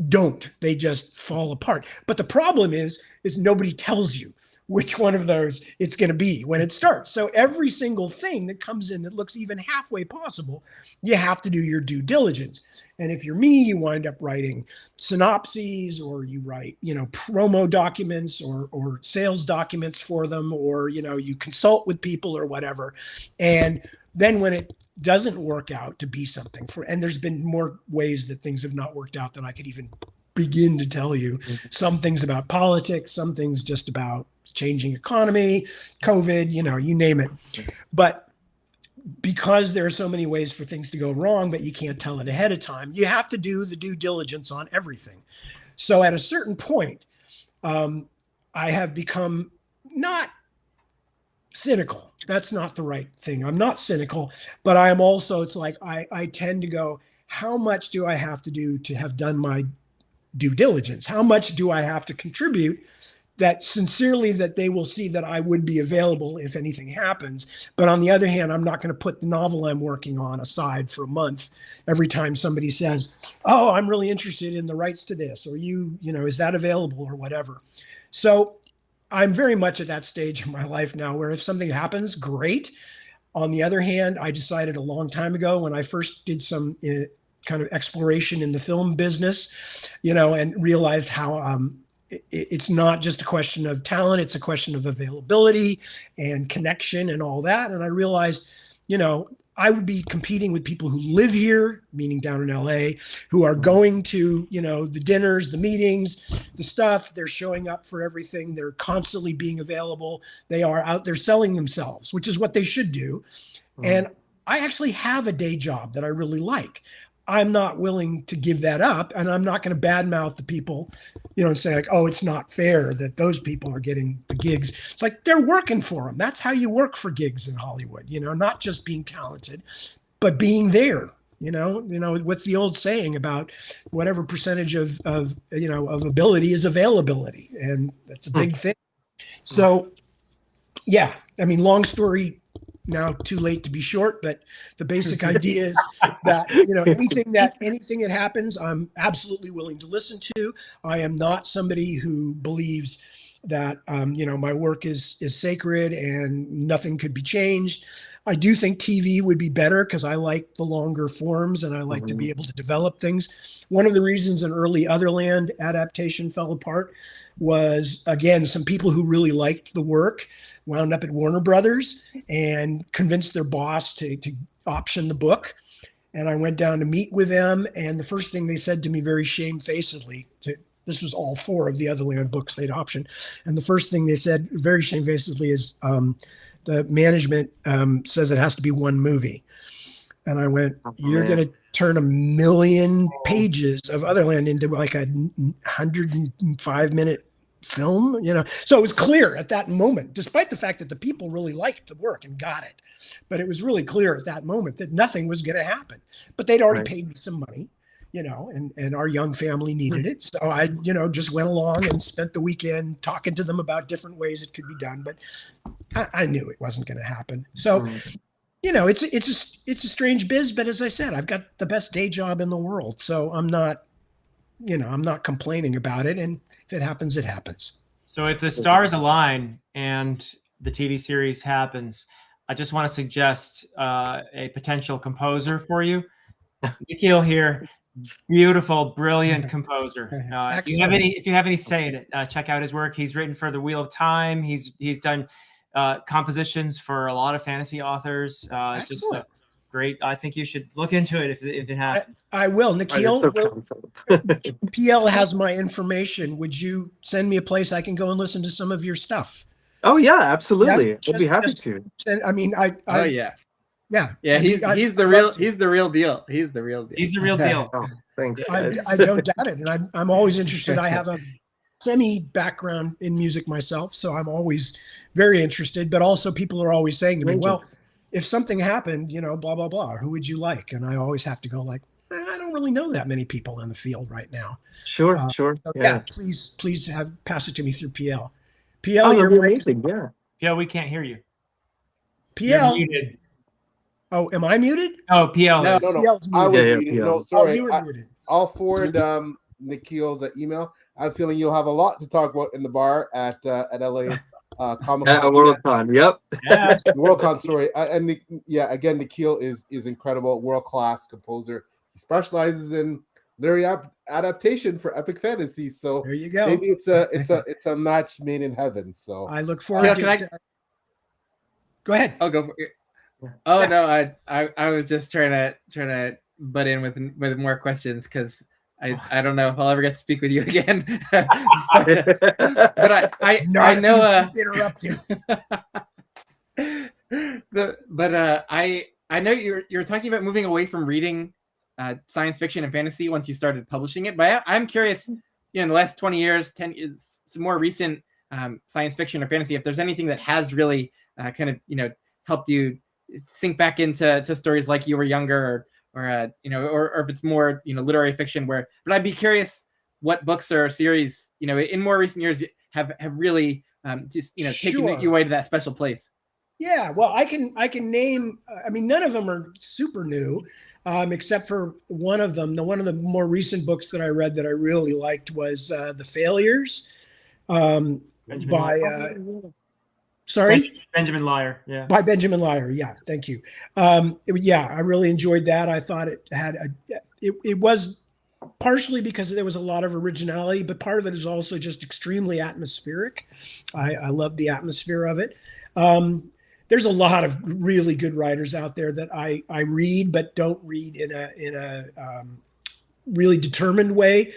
don't. They just fall apart. But the problem is nobody tells you which one of those it's going to be when it starts. So every single thing that comes in that looks even halfway possible, you have to do your due diligence. And if you're me, you wind up writing synopses, or you write, promo documents or sales documents for them, or, you consult with people or whatever. And then when it doesn't work out to be something and there's been more ways that things have not worked out than I could even begin to tell you. Some things about politics, some things just about changing economy, COVID, you name it. But because there are so many ways for things to go wrong, but you can't tell it ahead of time, you have to do the due diligence on everything. So at a certain point, I have become not cynical. That's not the right thing. I'm not cynical, but I am also, it's like I tend to go, how much do I have to do to have done my due diligence? How much do I have to contribute that sincerely that they will see that I would be available if anything happens? But on the other hand, I'm not going to put the novel I'm working on aside for a month every time somebody says, oh, I'm really interested in the rights to this, or is that available, or whatever. So I'm very much at that stage of my life now where if something happens, great. On the other hand, I decided a long time ago when I first did some kind of exploration in the film business, and realized how it's not just a question of talent, it's a question of availability and connection and all that. And I realized, I would be competing with people who live here, meaning down in LA, who are going to, the dinners, the meetings, the stuff. They're showing up for everything. They're constantly being available. They are out there selling themselves, which is what they should do. And I actually have a day job that I really like. I'm not willing to give that up, and I'm not going to badmouth the people, and say like, oh, it's not fair that those people are getting the gigs. It's like they're working for them. That's how you work for gigs in Hollywood, not just being talented, but being there. What's the old saying about whatever percentage of ability is availability, and that's a big thing. So, yeah, I mean, long story. Now too late to be short, but the basic idea is that, anything that happens, I'm absolutely willing to listen to. I am not somebody who believes that, my work is sacred and nothing could be changed. I do think TV would be better because I like the longer forms and I like to be able to develop things. One of the reasons an early Otherland adaptation fell apart was, again, some people who really liked the work wound up at Warner Brothers and convinced their boss to option the book. And I went down to meet with them. And the first thing they said to me very shamefacedly, this was all 4 of the Otherland books they'd optioned. And the first thing they said very shamefacedly is, the management says it has to be one movie. And I went, you're going to turn 1 million pages of Otherland into like a 105-minute film, So it was clear at that moment, despite the fact that the people really liked the work and got it. But it was really clear at that moment that nothing was going to happen. But they'd already paid me some money, and our young family needed it. So I, just went along and spent the weekend talking to them about different ways it could be done. But I knew it wasn't going to happen. So, it's a strange biz. But as I said, I've got the best day job in the world. So I'm not complaining about it. And if it happens, it happens. So if the stars align and the TV series happens, I just want to suggest a potential composer for you. Nikhil here. Beautiful, brilliant composer. If you have any say in it, check out his work. He's written for The Wheel of Time. He's done compositions for a lot of fantasy authors. Just great. I think you should look into it if it happens. I will. Nikhil, PL has my information. Would you send me a place I can go and listen to some of your stuff? Oh yeah, absolutely. I'd be happy to. Yeah, he's the real deal. He's the real deal. Oh, thanks. I don't doubt it, and I'm always interested. I have a semi background in music myself, so I'm always very interested. But also, people are always saying to me, "Well, if something happened, blah blah blah, who would you like?" And I always have to go like, I don't really know that many people in the field right now. Sure. So, please pass it to me through PL. PL, you're amazing. Yeah. PL, we can't hear you. PL. You're muted. Oh, am I muted? Oh, PL. No, is. No, CL's I was muted. Yeah, muted. yeah. No, Oh, sorry. you were muted. I'll forward Nikhil's email. I'm feeling you'll have a lot to talk about in the bar at LA Comic At a Con. Worldcon. Yep. Yeah, WorldCon story. And again, Nikhil is incredible, world class composer. He specializes in literary adaptation for epic fantasy. So There you go. maybe it's a match made in heaven. So I look forward Can I- to. Go ahead. I'll go for it. Oh Yeah. no, I was just trying to butt in with more questions because I don't know if I'll ever get to speak with you again. but I Not if know you keep interrupting. I know you're talking about moving away from reading science fiction and fantasy once you started publishing it. But I'm curious, in the last 20 years, 10 years, some more recent science fiction or fantasy, if there's anything that has really kind of helped you sink back into stories like you were younger, or if it's more literary fiction. But I'd be curious what books or series in more recent years have really just taken Sure. you away to that special place. Yeah, well, I can name. I mean, none of them are super new, except for one of them. One of the more recent books that I read that I really liked was "The Failures" by. Sorry, Benjamin Lyer. Yeah. by Benjamin Lyer. Yeah, thank you. I really enjoyed that. I thought it had it was partially because there was a lot of originality, but part of it is also just extremely atmospheric. I love the atmosphere of it. There's a lot of really good writers out there that I read, but don't read in a really determined way.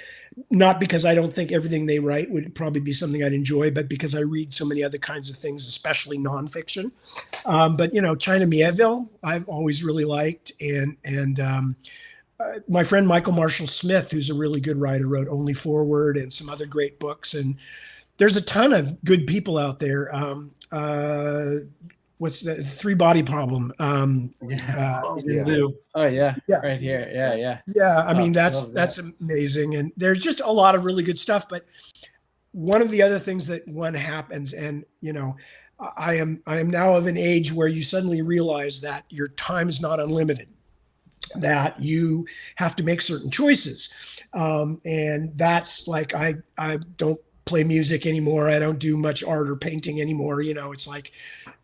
Not because I don't think everything they write would probably be something I'd enjoy, but because I read so many other kinds of things, especially nonfiction. But China Miéville, I've always really liked, and my friend Michael Marshall Smith, who's a really good writer, wrote Only Forward and some other great books. And there's a ton of good people out there. What's the Three Body Problem? Yeah. Oh, Yeah. Yeah. Right here. Yeah. Yeah, I mean love that's amazing, and there's just a lot of really good stuff. But one of the other things that happens, and I am now of an age where you suddenly realize that your time is not unlimited, that you have to make certain choices, and that's like I don't play music anymore. I don't do much art or painting anymore. It's like,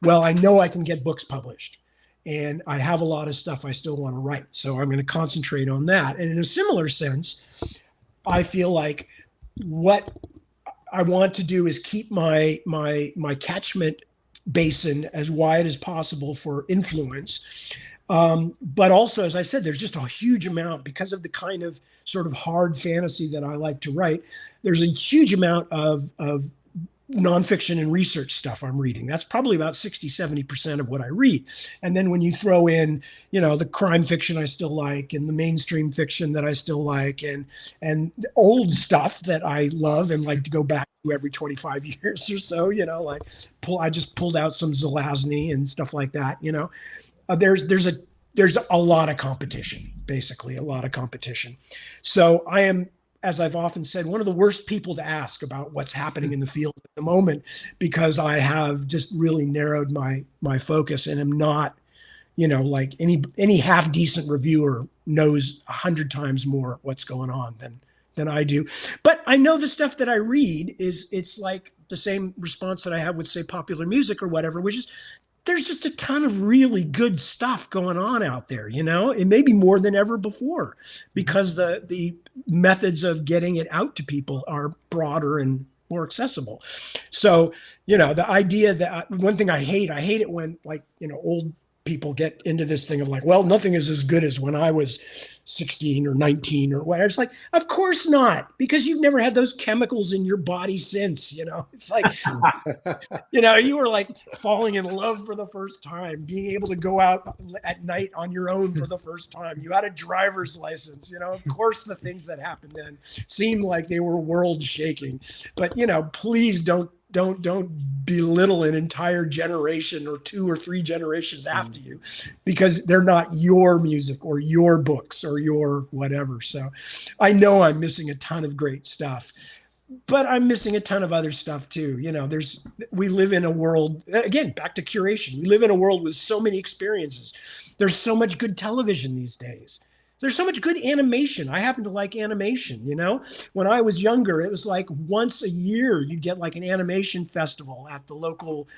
well, I know I can get books published. And I have a lot of stuff I still want to write. So I'm going to concentrate on that. And in a similar sense, I feel like what I want to do is keep my catchment basin as wide as possible for influence. But also, as I said, there's just a huge amount, because of the kind of sort of hard fantasy that I like to write. There's a huge amount of nonfiction and research stuff I'm reading. That's probably about 60-70% of what I read. And then when you throw in, the crime fiction I still like, and the mainstream fiction that I still like, and the old stuff that I love and like to go back to every 25 years or so, I just pulled out some Zelazny and stuff like that. There's a lot of competition, basically a lot of competition. So I am, as I've often said, one of the worst people to ask about what's happening in the field at the moment, because I have just really narrowed my focus, and am not, like any half decent reviewer knows 100 times more what's going on than I do. But I know the stuff that I read it's like the same response that I have with, say, popular music or whatever, which is there's just a ton of really good stuff going on out there, it may be more than ever before, because the methods of getting it out to people are broader and more accessible. So, the idea that one thing I hate it when, like, old people get into this thing of like, well, nothing is as good as when I was 16 or 19 or whatever. It's like, of course not, because you've never had those chemicals in your body since, it's like, you were like falling in love for the first time, being able to go out at night on your own for the first time. You had a driver's license, of course the things that happened then seemed like they were world shaking, but please don't belittle an entire generation or 2 or 3 generations after you, because they're not your music or your books or your whatever. So I know I'm missing a ton of great stuff, but I'm missing a ton of other stuff too. We live in a world, again, back to curation. We live in a world with so many experiences. There's so much good television these days. There's so much good animation. I happen to like animation, When I was younger, it was like once a year you'd get like an animation festival at the local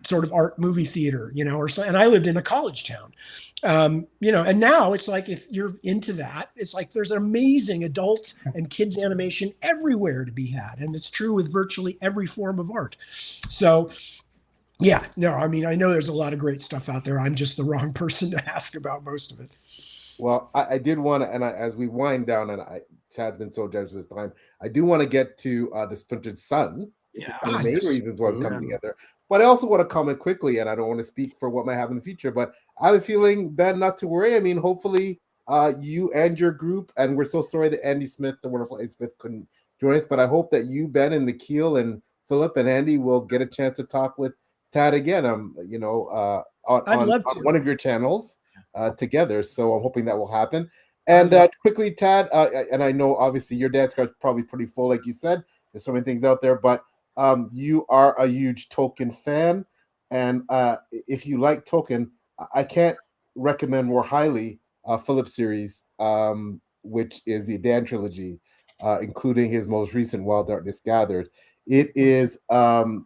sort of art movie theater, or so. And I lived in a college town, and now it's like, if you're into that, it's like there's amazing adult and kids animation everywhere to be had. And it's true with virtually every form of art. So yeah, no, I mean, I know there's a lot of great stuff out there. I'm just the wrong person to ask about most of it. Well, I did want to, and as we wind down, and Tad's been so generous with his time, I do want to get to the Splintered Sun. Yeah. The main reasons why we've come together. But I also want to comment quickly, and I don't want to speak for what might happen in the future, but I have a feeling, Ben, not to worry. I mean, hopefully you and your group, and we're so sorry that Andy Smith, the wonderful Andy Smith, couldn't join us, but I hope that you, Ben, and Nikhil, and Philip, and Andy will get a chance to talk with Tad again, on one of your channels. Together, so I'm hoping that will happen. And quickly, Tad, and I know obviously your dance card's probably pretty full, like you said. There's so many things out there, but you are a huge Tolkien fan, and if you like Tolkien, I can't recommend more highly Philip's series, which is the Dan trilogy, including his most recent Wild Darkness Gathered. It is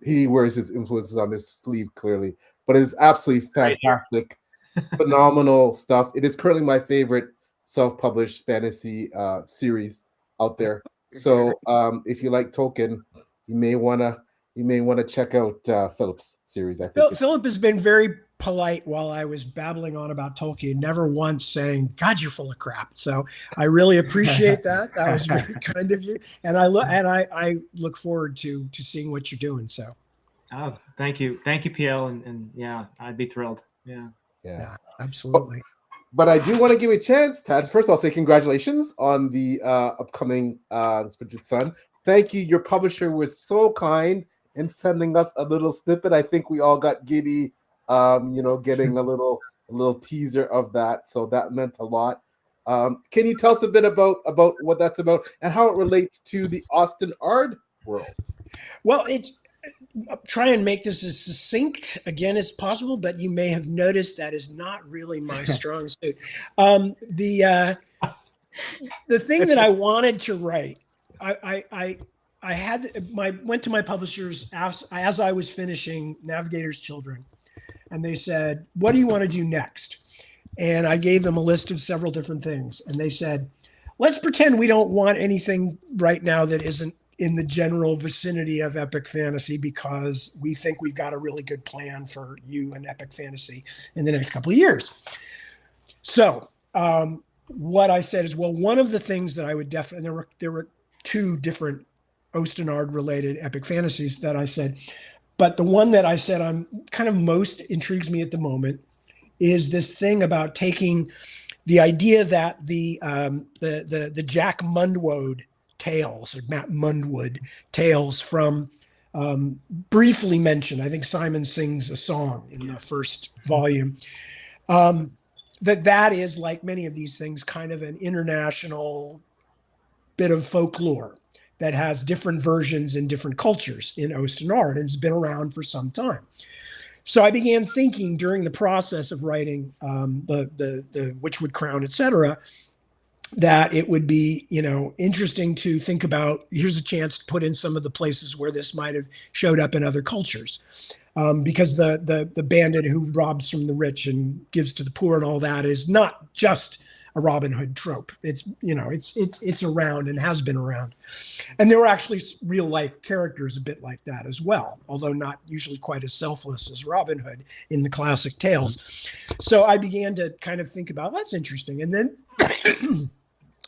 he wears his influences on his sleeve clearly, but it is absolutely fantastic. Phenomenal stuff. It is currently my favorite self-published fantasy series out there. So if you like Tolkien, you may want to check out Philip's series. I think Philip has been very polite while I was babbling on about Tolkien, never once saying, "God, you're full of crap." So I really appreciate that. That was very kind of you, and I look forward to seeing what you're doing. So, thank you, PL, and yeah, I'd be thrilled. Yeah, absolutely. But I do want to give you a chance, Tad. First, I'll say congratulations on the upcoming Splintered Sun. Thank you. Your publisher was so kind in sending us a little snippet. I think we all got giddy, getting a little teaser of that. So that meant a lot. Can you tell us a bit about what that's about and how it relates to the Osten Ard world? Well, try and make this as succinct again as possible, but you may have noticed that is not really my strong suit. The thing that I wanted to write, I went to my publishers as I was finishing Navigator's Children, and they said, "What do you want to do next?" And I gave them a list of several different things, and they said, "Let's pretend we don't want anything right now that isn't in the general vicinity of epic fantasy, because we think we've got a really good plan for you and epic fantasy in the next couple of years." So what I said is, well, one of the things that I would definitely, there were two different Osten Ard related epic fantasies that I said, but the one that I said I'm kind of most intrigues me at the moment is this thing about taking the idea that the Jack Mundwood tales, or Matt Mundwood tales from briefly mentioned, I think Simon sings a song in the first volume, that is, like many of these things, kind of an international bit of folklore that has different versions in different cultures in Osten Ard, and it's been around for some time. So I began thinking during the process of writing the Witchwood Crown, etc., that it would be, interesting to think about, here's a chance to put in some of the places where this might have showed up in other cultures. Because the bandit who robs from the rich and gives to the poor and all that is not just a Robin Hood trope. It's, it's around and has been around. And there were actually real life characters a bit like that as well, although not usually quite as selfless as Robin Hood in the classic tales. So I began to kind of think about, that's interesting. And then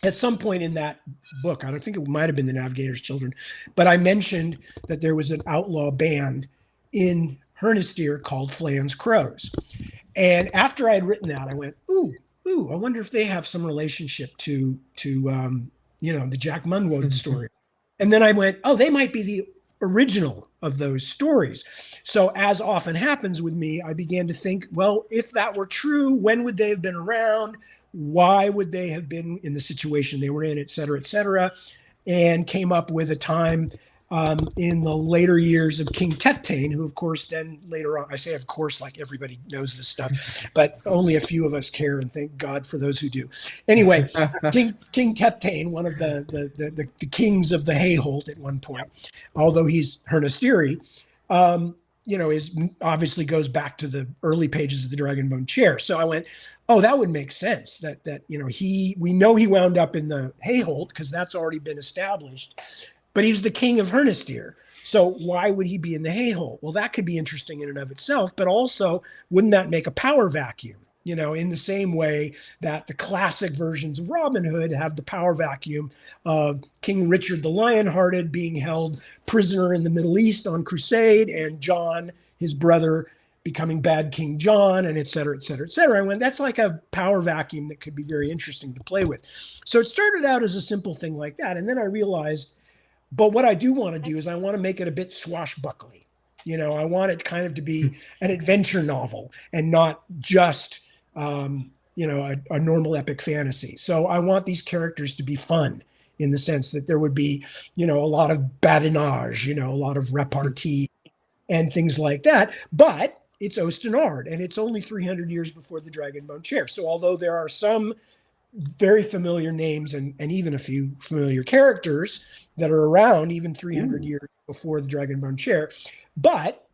at some point in that book, I don't think it might have been the Navigator's Children, but I mentioned that there was an outlaw band in Hernisteer called Flan's Crows. And after I had written that, I went, ooh, I wonder if they have some relationship to the Jack Mundwood story. And then I went, oh, they might be the original of those stories. So as often happens with me, I began to think, well, if that were true, when would they have been around? Why would they have been in the situation they were in, et cetera, and came up with a time in the later years of King Teftain, who, of course, then later on, I say, of course, like everybody knows this stuff, but only a few of us care, and thank God for those who do. Anyway, King Teftain, one of the kings of the Hayholt at one point, although he's Hernestiri, is obviously goes back to the early pages of the Dragonbone Chair. So I went, oh, that would make sense. That we know he wound up in the Hayholt because that's already been established. But he's the king of Hernestiri. So why would he be in the Hayholt? Well, that could be interesting in and of itself, but also wouldn't that make a power vacuum? In the same way that the classic versions of Robin Hood have the power vacuum of King Richard the Lionhearted being held prisoner in the Middle East on crusade, and John, his brother, becoming bad King John, and et cetera, et cetera, et cetera. I went, that's like a power vacuum that could be very interesting to play with. So it started out as a simple thing like that. And then I realized, but what I do want to do is I want to make it a bit swashbuckly. I want it kind of to be an adventure novel and not just, a normal epic fantasy. So I want these characters to be fun in the sense that there would be, a lot of badinage, a lot of repartee and things like that. But it's Osten Ard, and it's only 300 years before the Dragonbone Chair. So although there are some very familiar names and even a few familiar characters that are around even 300 years before the Dragonbone Chair, but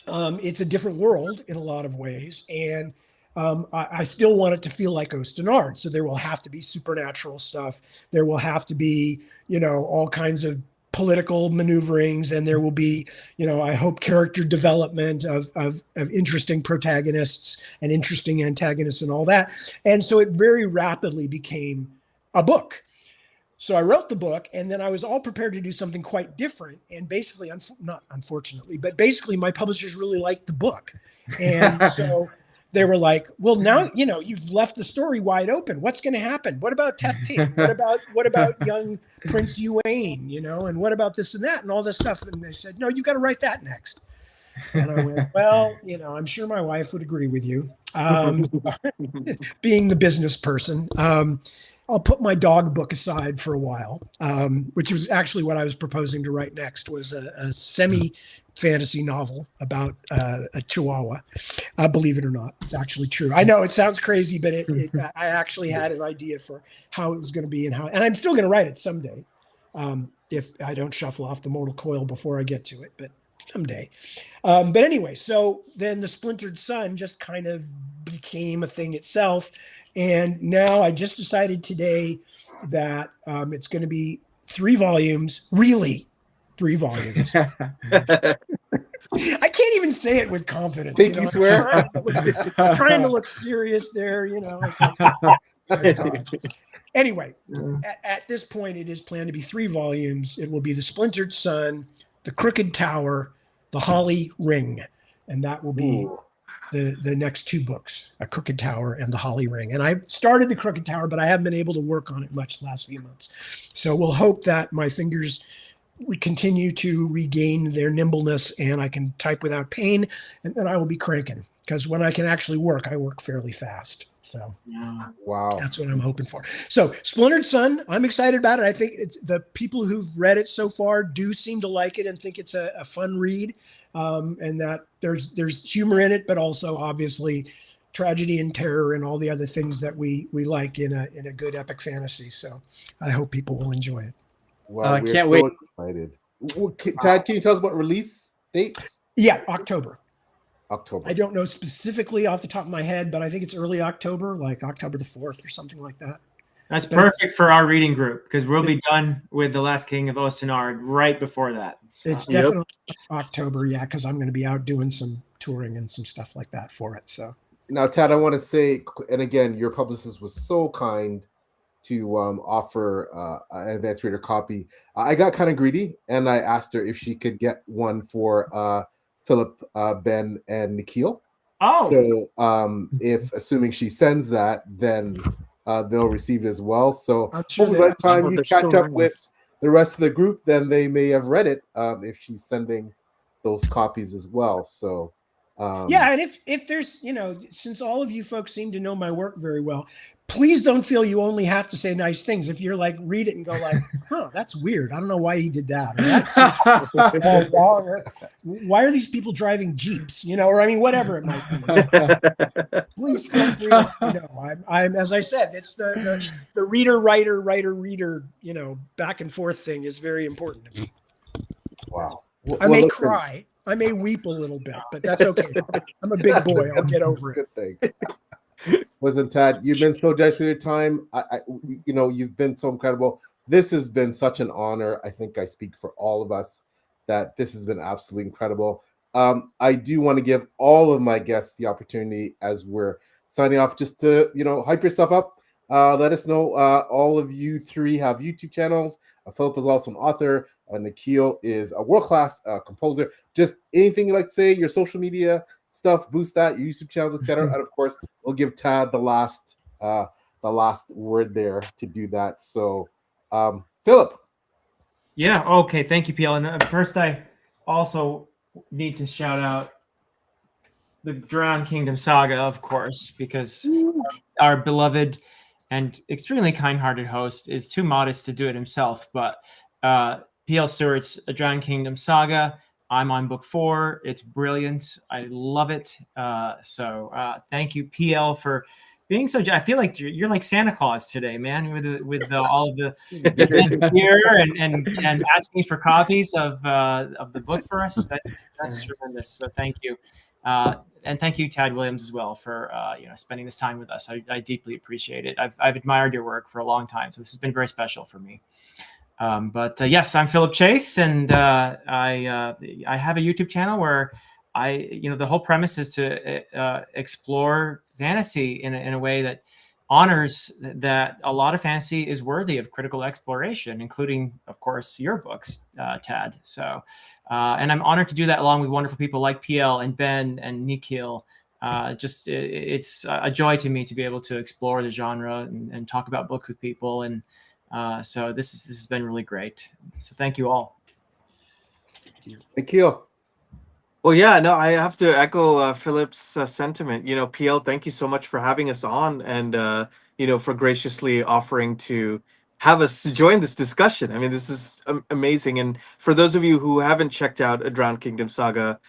it's a different world in a lot of ways. And I still want it to feel like Osten Ard. So there will have to be supernatural stuff. There will have to be, all kinds of political maneuverings, and there will be, I hope, character development of interesting protagonists and interesting antagonists and all that. And so it very rapidly became a book. So I wrote the book, and then I was all prepared to do something quite different. And basically, not unfortunately, but basically my publishers really liked the book. And so they were like, well, now, you've left the story wide open. What's going to happen? What about Teftain? What about young Prince Uwain, and what about this and that and all this stuff? And they said, no, you've got to write that next. And I went, well, I'm sure my wife would agree with you. Being the business person, I'll put my dog book aside for a while, which was actually what I was proposing to write next, was a semi-fantasy novel about a Chihuahua. Believe it or not, it's actually true. I know it sounds crazy, but I actually had an idea for how it was going to be and I'm still going to write it someday, if I don't shuffle off the mortal coil before I get to it, but someday. But anyway, so then the Splintered Sun just kind of became a thing itself. And now I just decided today that it's going to be 3 volumes, really 3 volumes. I can't even say it with confidence. You swear? I'm trying to look serious there, It's like, anyway, at this point, it is planned to be 3 volumes. It will be The Splintered Sun, The Crooked Tower, The Holly Ring, and that will be the next 2 books, A Crooked Tower and The Holly Ring. And I started The Crooked Tower, but I haven't been able to work on it much the last few months. So we'll hope that my fingers continue to regain their nimbleness and I can type without pain, and then I will be cranking, because when I can actually work, I work fairly fast. So wow, that's what I'm hoping for. So Splintered Sun, I'm excited about it. I think it's the people who've read it so far do seem to like it and think it's a fun read. And that there's humor in it, but also obviously tragedy and terror and all the other things that we like in a good epic fantasy. So I hope people will enjoy it. Well, I can't wait. Excited. Tad, can you tell us about release dates? Yeah, October. October. I don't know specifically off the top of my head, but I think it's early October, like October the 4th or something like that. That's perfect for our reading group, because we'll be done with The Last King of Osten Ard right before that. So. It's definitely October, yeah, because I'm going to be out doing some touring and some stuff like that for it. So now, Tad, I want to say, and again, your publicist was so kind to offer an advanced reader copy. I got kind of greedy, and I asked her if she could get one for Philip, Ben, and Nikhil. Oh, so if assuming she sends that, then they'll receive it as well. So sure by the time you catch up with the rest of the group, then they may have read it if she's sending those copies as well. So yeah, and if there's, since all of you folks seem to know my work very well, please don't feel you only have to say nice things. If you're like, read it and go like, huh, that's weird. I don't know why he did that. Or that's all wrong. Or, why are these people driving Jeeps? Or I mean, whatever it might be. Please feel free to, I'm, as I said, it's the reader, writer, reader, back and forth thing is very important to me. Wow. I may cry. I may weep a little bit, but that's okay. I'm a big boy. I'll get over it. Good thing. Listen, Tad, you've been so generous with your time. You've been so incredible. This has been such an honor. I think I speak for all of us that this has been absolutely incredible. I do want to give all of my guests the opportunity as we're signing off just to, hype yourself up. Let us know. All of you three have YouTube channels. Philip is also an author. Nikhil is a world-class composer. Just anything you'd like to say, your social media stuff, boost that, your YouTube channels, etc. And of course, we'll give Tad the last word there to do that. So, Philip. Yeah. Okay. Thank you, PL. And first, I also need to shout out the Drowned Kingdom saga, of course, because our beloved and extremely kind-hearted host is too modest to do it himself. But P.L. Stewart's A Drowned Kingdom saga. I'm on book 4. It's brilliant. I love it. So thank you, PL, for being so. I feel like you're like Santa Claus today, man, with all of the events here and asking for copies of the book for us. That's tremendous. So thank you, and thank you, Tad Williams, as well for spending this time with us. I deeply appreciate it. I've admired your work for a long time, so this has been very special for me. But yes, I'm Philip Chase, and I have a YouTube channel where the whole premise is to explore fantasy in a way that honors that a lot of fantasy is worthy of critical exploration, including, of course, your books, Tad. So, and I'm honored to do that along with wonderful people like PL and Ben and Nikhil. It's a joy to me to be able to explore the genre and talk about books with people. And so this has been really great. So thank you all. Nikhil. Well, yeah, no, I have to echo Philip's sentiment. PL, thank you so much for having us on and, for graciously offering to have us join this discussion. I mean, this is amazing. And for those of you who haven't checked out A Drowned Kingdom saga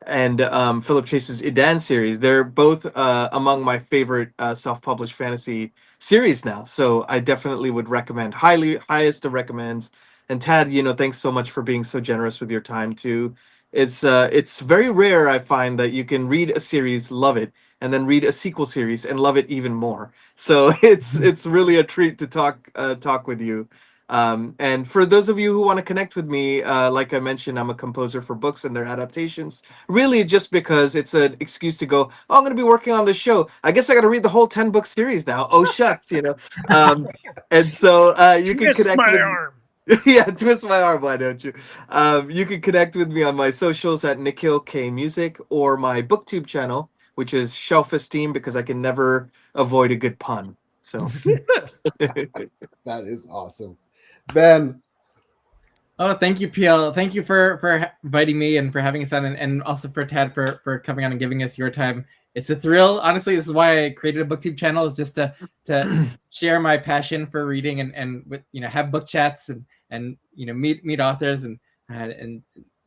and Philip Chase's Idan series, they're both among my favorite self-published fantasy series now. So I definitely would recommend, highest of recommends. And Tad, thanks so much for being so generous with your time too. It's very rare, I find, that you can read a series, love it, and then read a sequel series and love it even more. So it's really a treat to talk with you. And for those of you who want to connect with me, like I mentioned, I'm a composer for books and their adaptations. Really, just because it's an excuse to go, oh, I'm going to be working on this show. I guess I got to read the whole 10-book series now. Oh shucks, And so you can connect my with arm. Yeah, twist my arm, why don't you? You can connect with me on my socials at Nikhil K Music or my booktube channel, which is Shelf Esteem, because I can never avoid a good pun. So that is awesome. Ben. Oh, thank you, PL. Thank you for inviting me and for having us on, and also for Tad for coming on and giving us your time. It's a thrill. Honestly, this is why I created a booktube channel, is just to share my passion for reading and with have book chats and meet authors and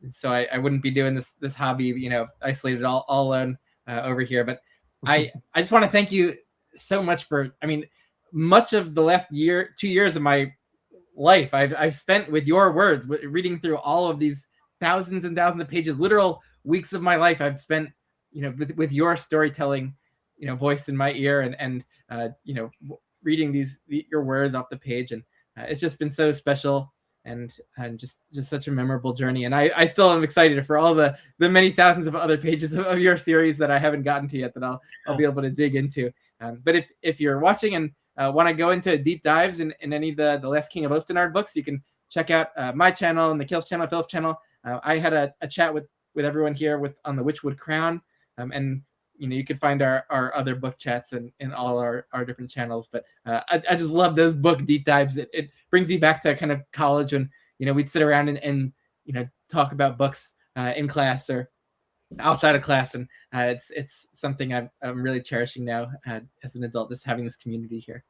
so I wouldn't be doing this hobby isolated all alone over here. But I just want to thank you so much for, much of the last 2 years of my life I've spent with your words, reading through all of these thousands and thousands of pages, literal weeks of my life I've spent with your storytelling voice in my ear and reading your words off the page, and it's just been so special and just such a memorable journey. And I still am excited for all the many thousands of other pages of your series that I haven't gotten to yet that I'll be able to dig into. But if you're watching and want to go into deep dives in any of the Last King of Osten Ard books, you can check out my channel and Nikhil's channel, Philip's channel. I had a chat with everyone here on the Witchwood Crown, and you can find our other book chats in all our different channels. But I just love those book deep dives. It brings me back to kind of college when we'd sit around and talk about books in class, or outside of class, and it's something I'm really cherishing now as an adult, just having this community here.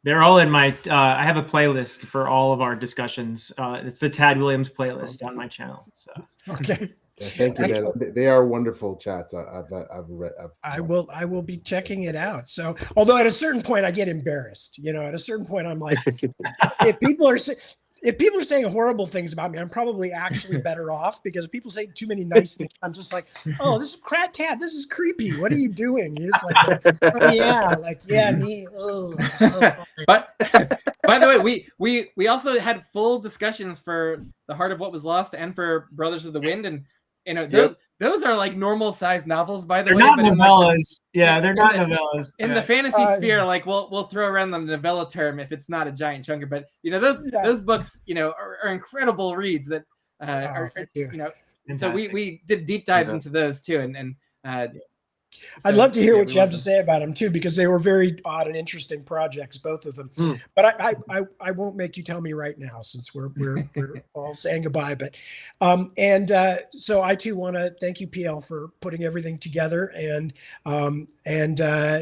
They're all in my. I have a playlist for all of our discussions. It's the Tad Williams playlist on my channel. So Okay. Yeah, thank you, man. They are wonderful chats. I've read. I will be checking it out. So, although at a certain point I get embarrassed, at a certain point I'm like, if people are saying horrible things about me, I'm probably actually better off, because if people say too many nice things, I'm just like, oh, this is crap, Tad. This is creepy. What are you doing? You're just like, oh, yeah, me. Oh, so funny. But by the way, we also had full discussions for The Heart of What Was Lost and for Brothers of the Wind, and those are like normal sized novels, by the way. They're not novellas. They're not novellas. In the fantasy sphere, like we'll throw around the novella term if it's not a giant chunker, but those books, are incredible reads that are. So we did deep dives into those too, and I'd love to hear what you have to say about them too, because they were very odd and interesting projects, both of them. But I won't make you tell me right now, since we're all saying goodbye. But so I too want to thank you, PL, for putting everything together, and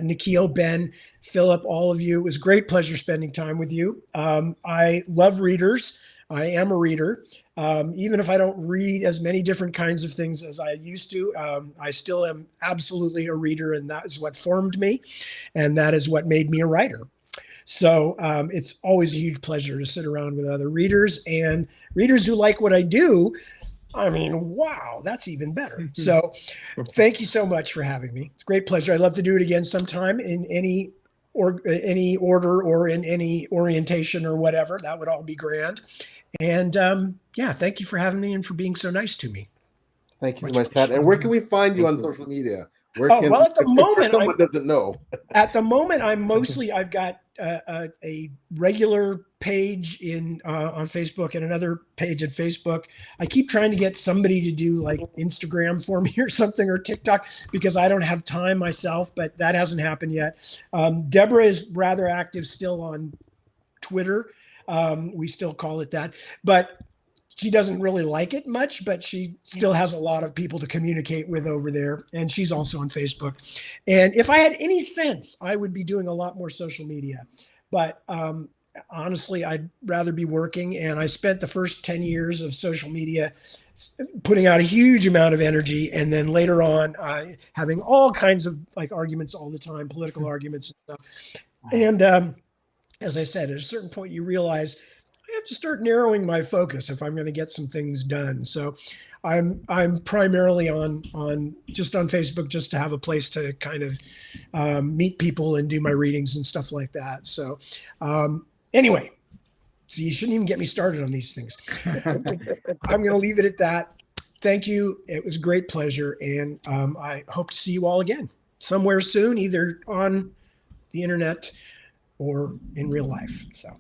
Nikhil, Ben, Philip, all of you. It was a great pleasure spending time with you. I love readers. I am a reader. Even if I don't read as many different kinds of things as I used to, I still am absolutely a reader, and that is what formed me, and that is what made me a writer. So it's always a huge pleasure to sit around with other readers, and readers who like what I do. I mean, wow, that's even better. So thank you so much for having me. It's a great pleasure. I'd love to do it again sometime in any order or in any orientation or whatever. That would all be grand. And thank you for having me and for being so nice to me. Thank you so much, Pat. And where can we find you on social media? At the moment, someone doesn't know. At the moment, I've got a regular page on Facebook and another page at Facebook. I keep trying to get somebody to do like Instagram for me or something, or TikTok, because I don't have time myself, but that hasn't happened yet. Deborah is rather active still on Twitter. We still call it that, but she doesn't really like it much, but she still has a lot of people to communicate with over there. And she's also on Facebook. And if I had any sense, I would be doing a lot more social media, but honestly, I'd rather be working. And I spent the first 10 years of social media putting out a huge amount of energy. And then later on, having all kinds of like arguments all the time, political arguments and stuff. And, as I said, at a certain point, you realize I have to start narrowing my focus if I'm going to get some things done. So I'm primarily on Facebook, just to have a place to kind of meet people and do my readings and stuff like that. So anyway, so you shouldn't even get me started on these things. I'm going to leave it at that. Thank you. It was a great pleasure. And I hope to see you all again somewhere soon, either on the internet or in real life. So,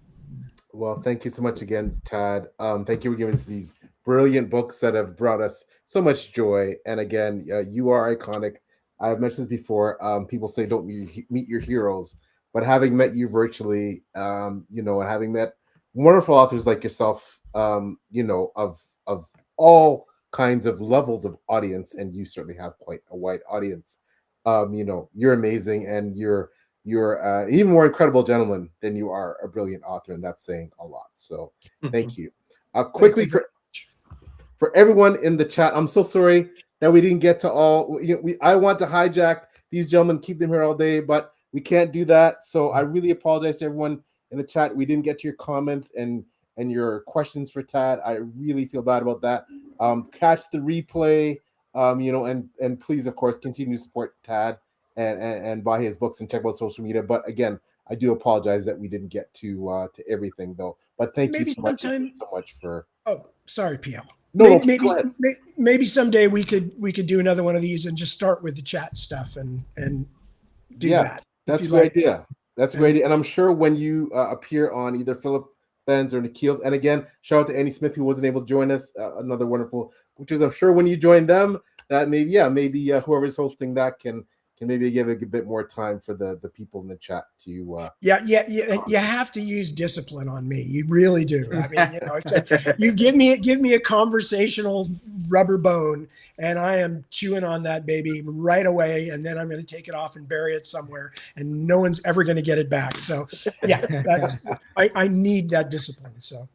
well, thank you so much again, Tad. Thank you for giving us these brilliant books that have brought us so much joy. And again, you are iconic. I've mentioned this before. People say don't meet your heroes, but having met you virtually, and having met wonderful authors like yourself, of all kinds of levels of audience, and you certainly have quite a wide audience. You're amazing, and you're an even more incredible gentleman than you are a brilliant author, and that's saying a lot. So thank you. Quickly, for everyone in the chat, I'm so sorry that we didn't get to all. I want to hijack these gentlemen, keep them here all day, but we can't do that. So I really apologize to everyone in the chat. We didn't get to your comments and your questions for Tad. I really feel bad about that. Catch the replay, and please, of course, continue to support Tad and buy his books and check out social media. But again, I do apologize that we didn't get to everything though. But thank you so much for. Oh, sorry, PL. No, maybe someday we could do another one of these and just start with the chat stuff and do that. That's a great idea. That's a great idea. And I'm sure when you appear on either Philip Ben's or Nikhil's, and again, shout out to Annie Smith who wasn't able to join us. Another wonderful, which is I'm sure when you join them, that maybe whoever's hosting that can maybe give a bit more time for the people in the chat to. You have to use discipline on me. You really do. I mean, you give me a conversational rubber bone, and I am chewing on that baby right away, and then I'm going to take it off and bury it somewhere, and no one's ever going to get it back. So yeah, I need that discipline. So.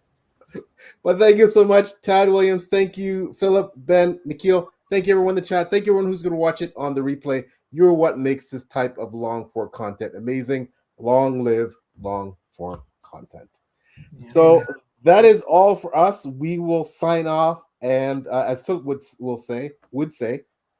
Well, thank you so much, Tad Williams. Thank you, Philip, Ben, Nikhil. Thank you, everyone in the chat. Thank you, everyone who's going to watch it on the replay. You're what makes this type of long form content amazing. Long live long form content. Yeah. So that is all for us. We will sign off, and as Philip would say,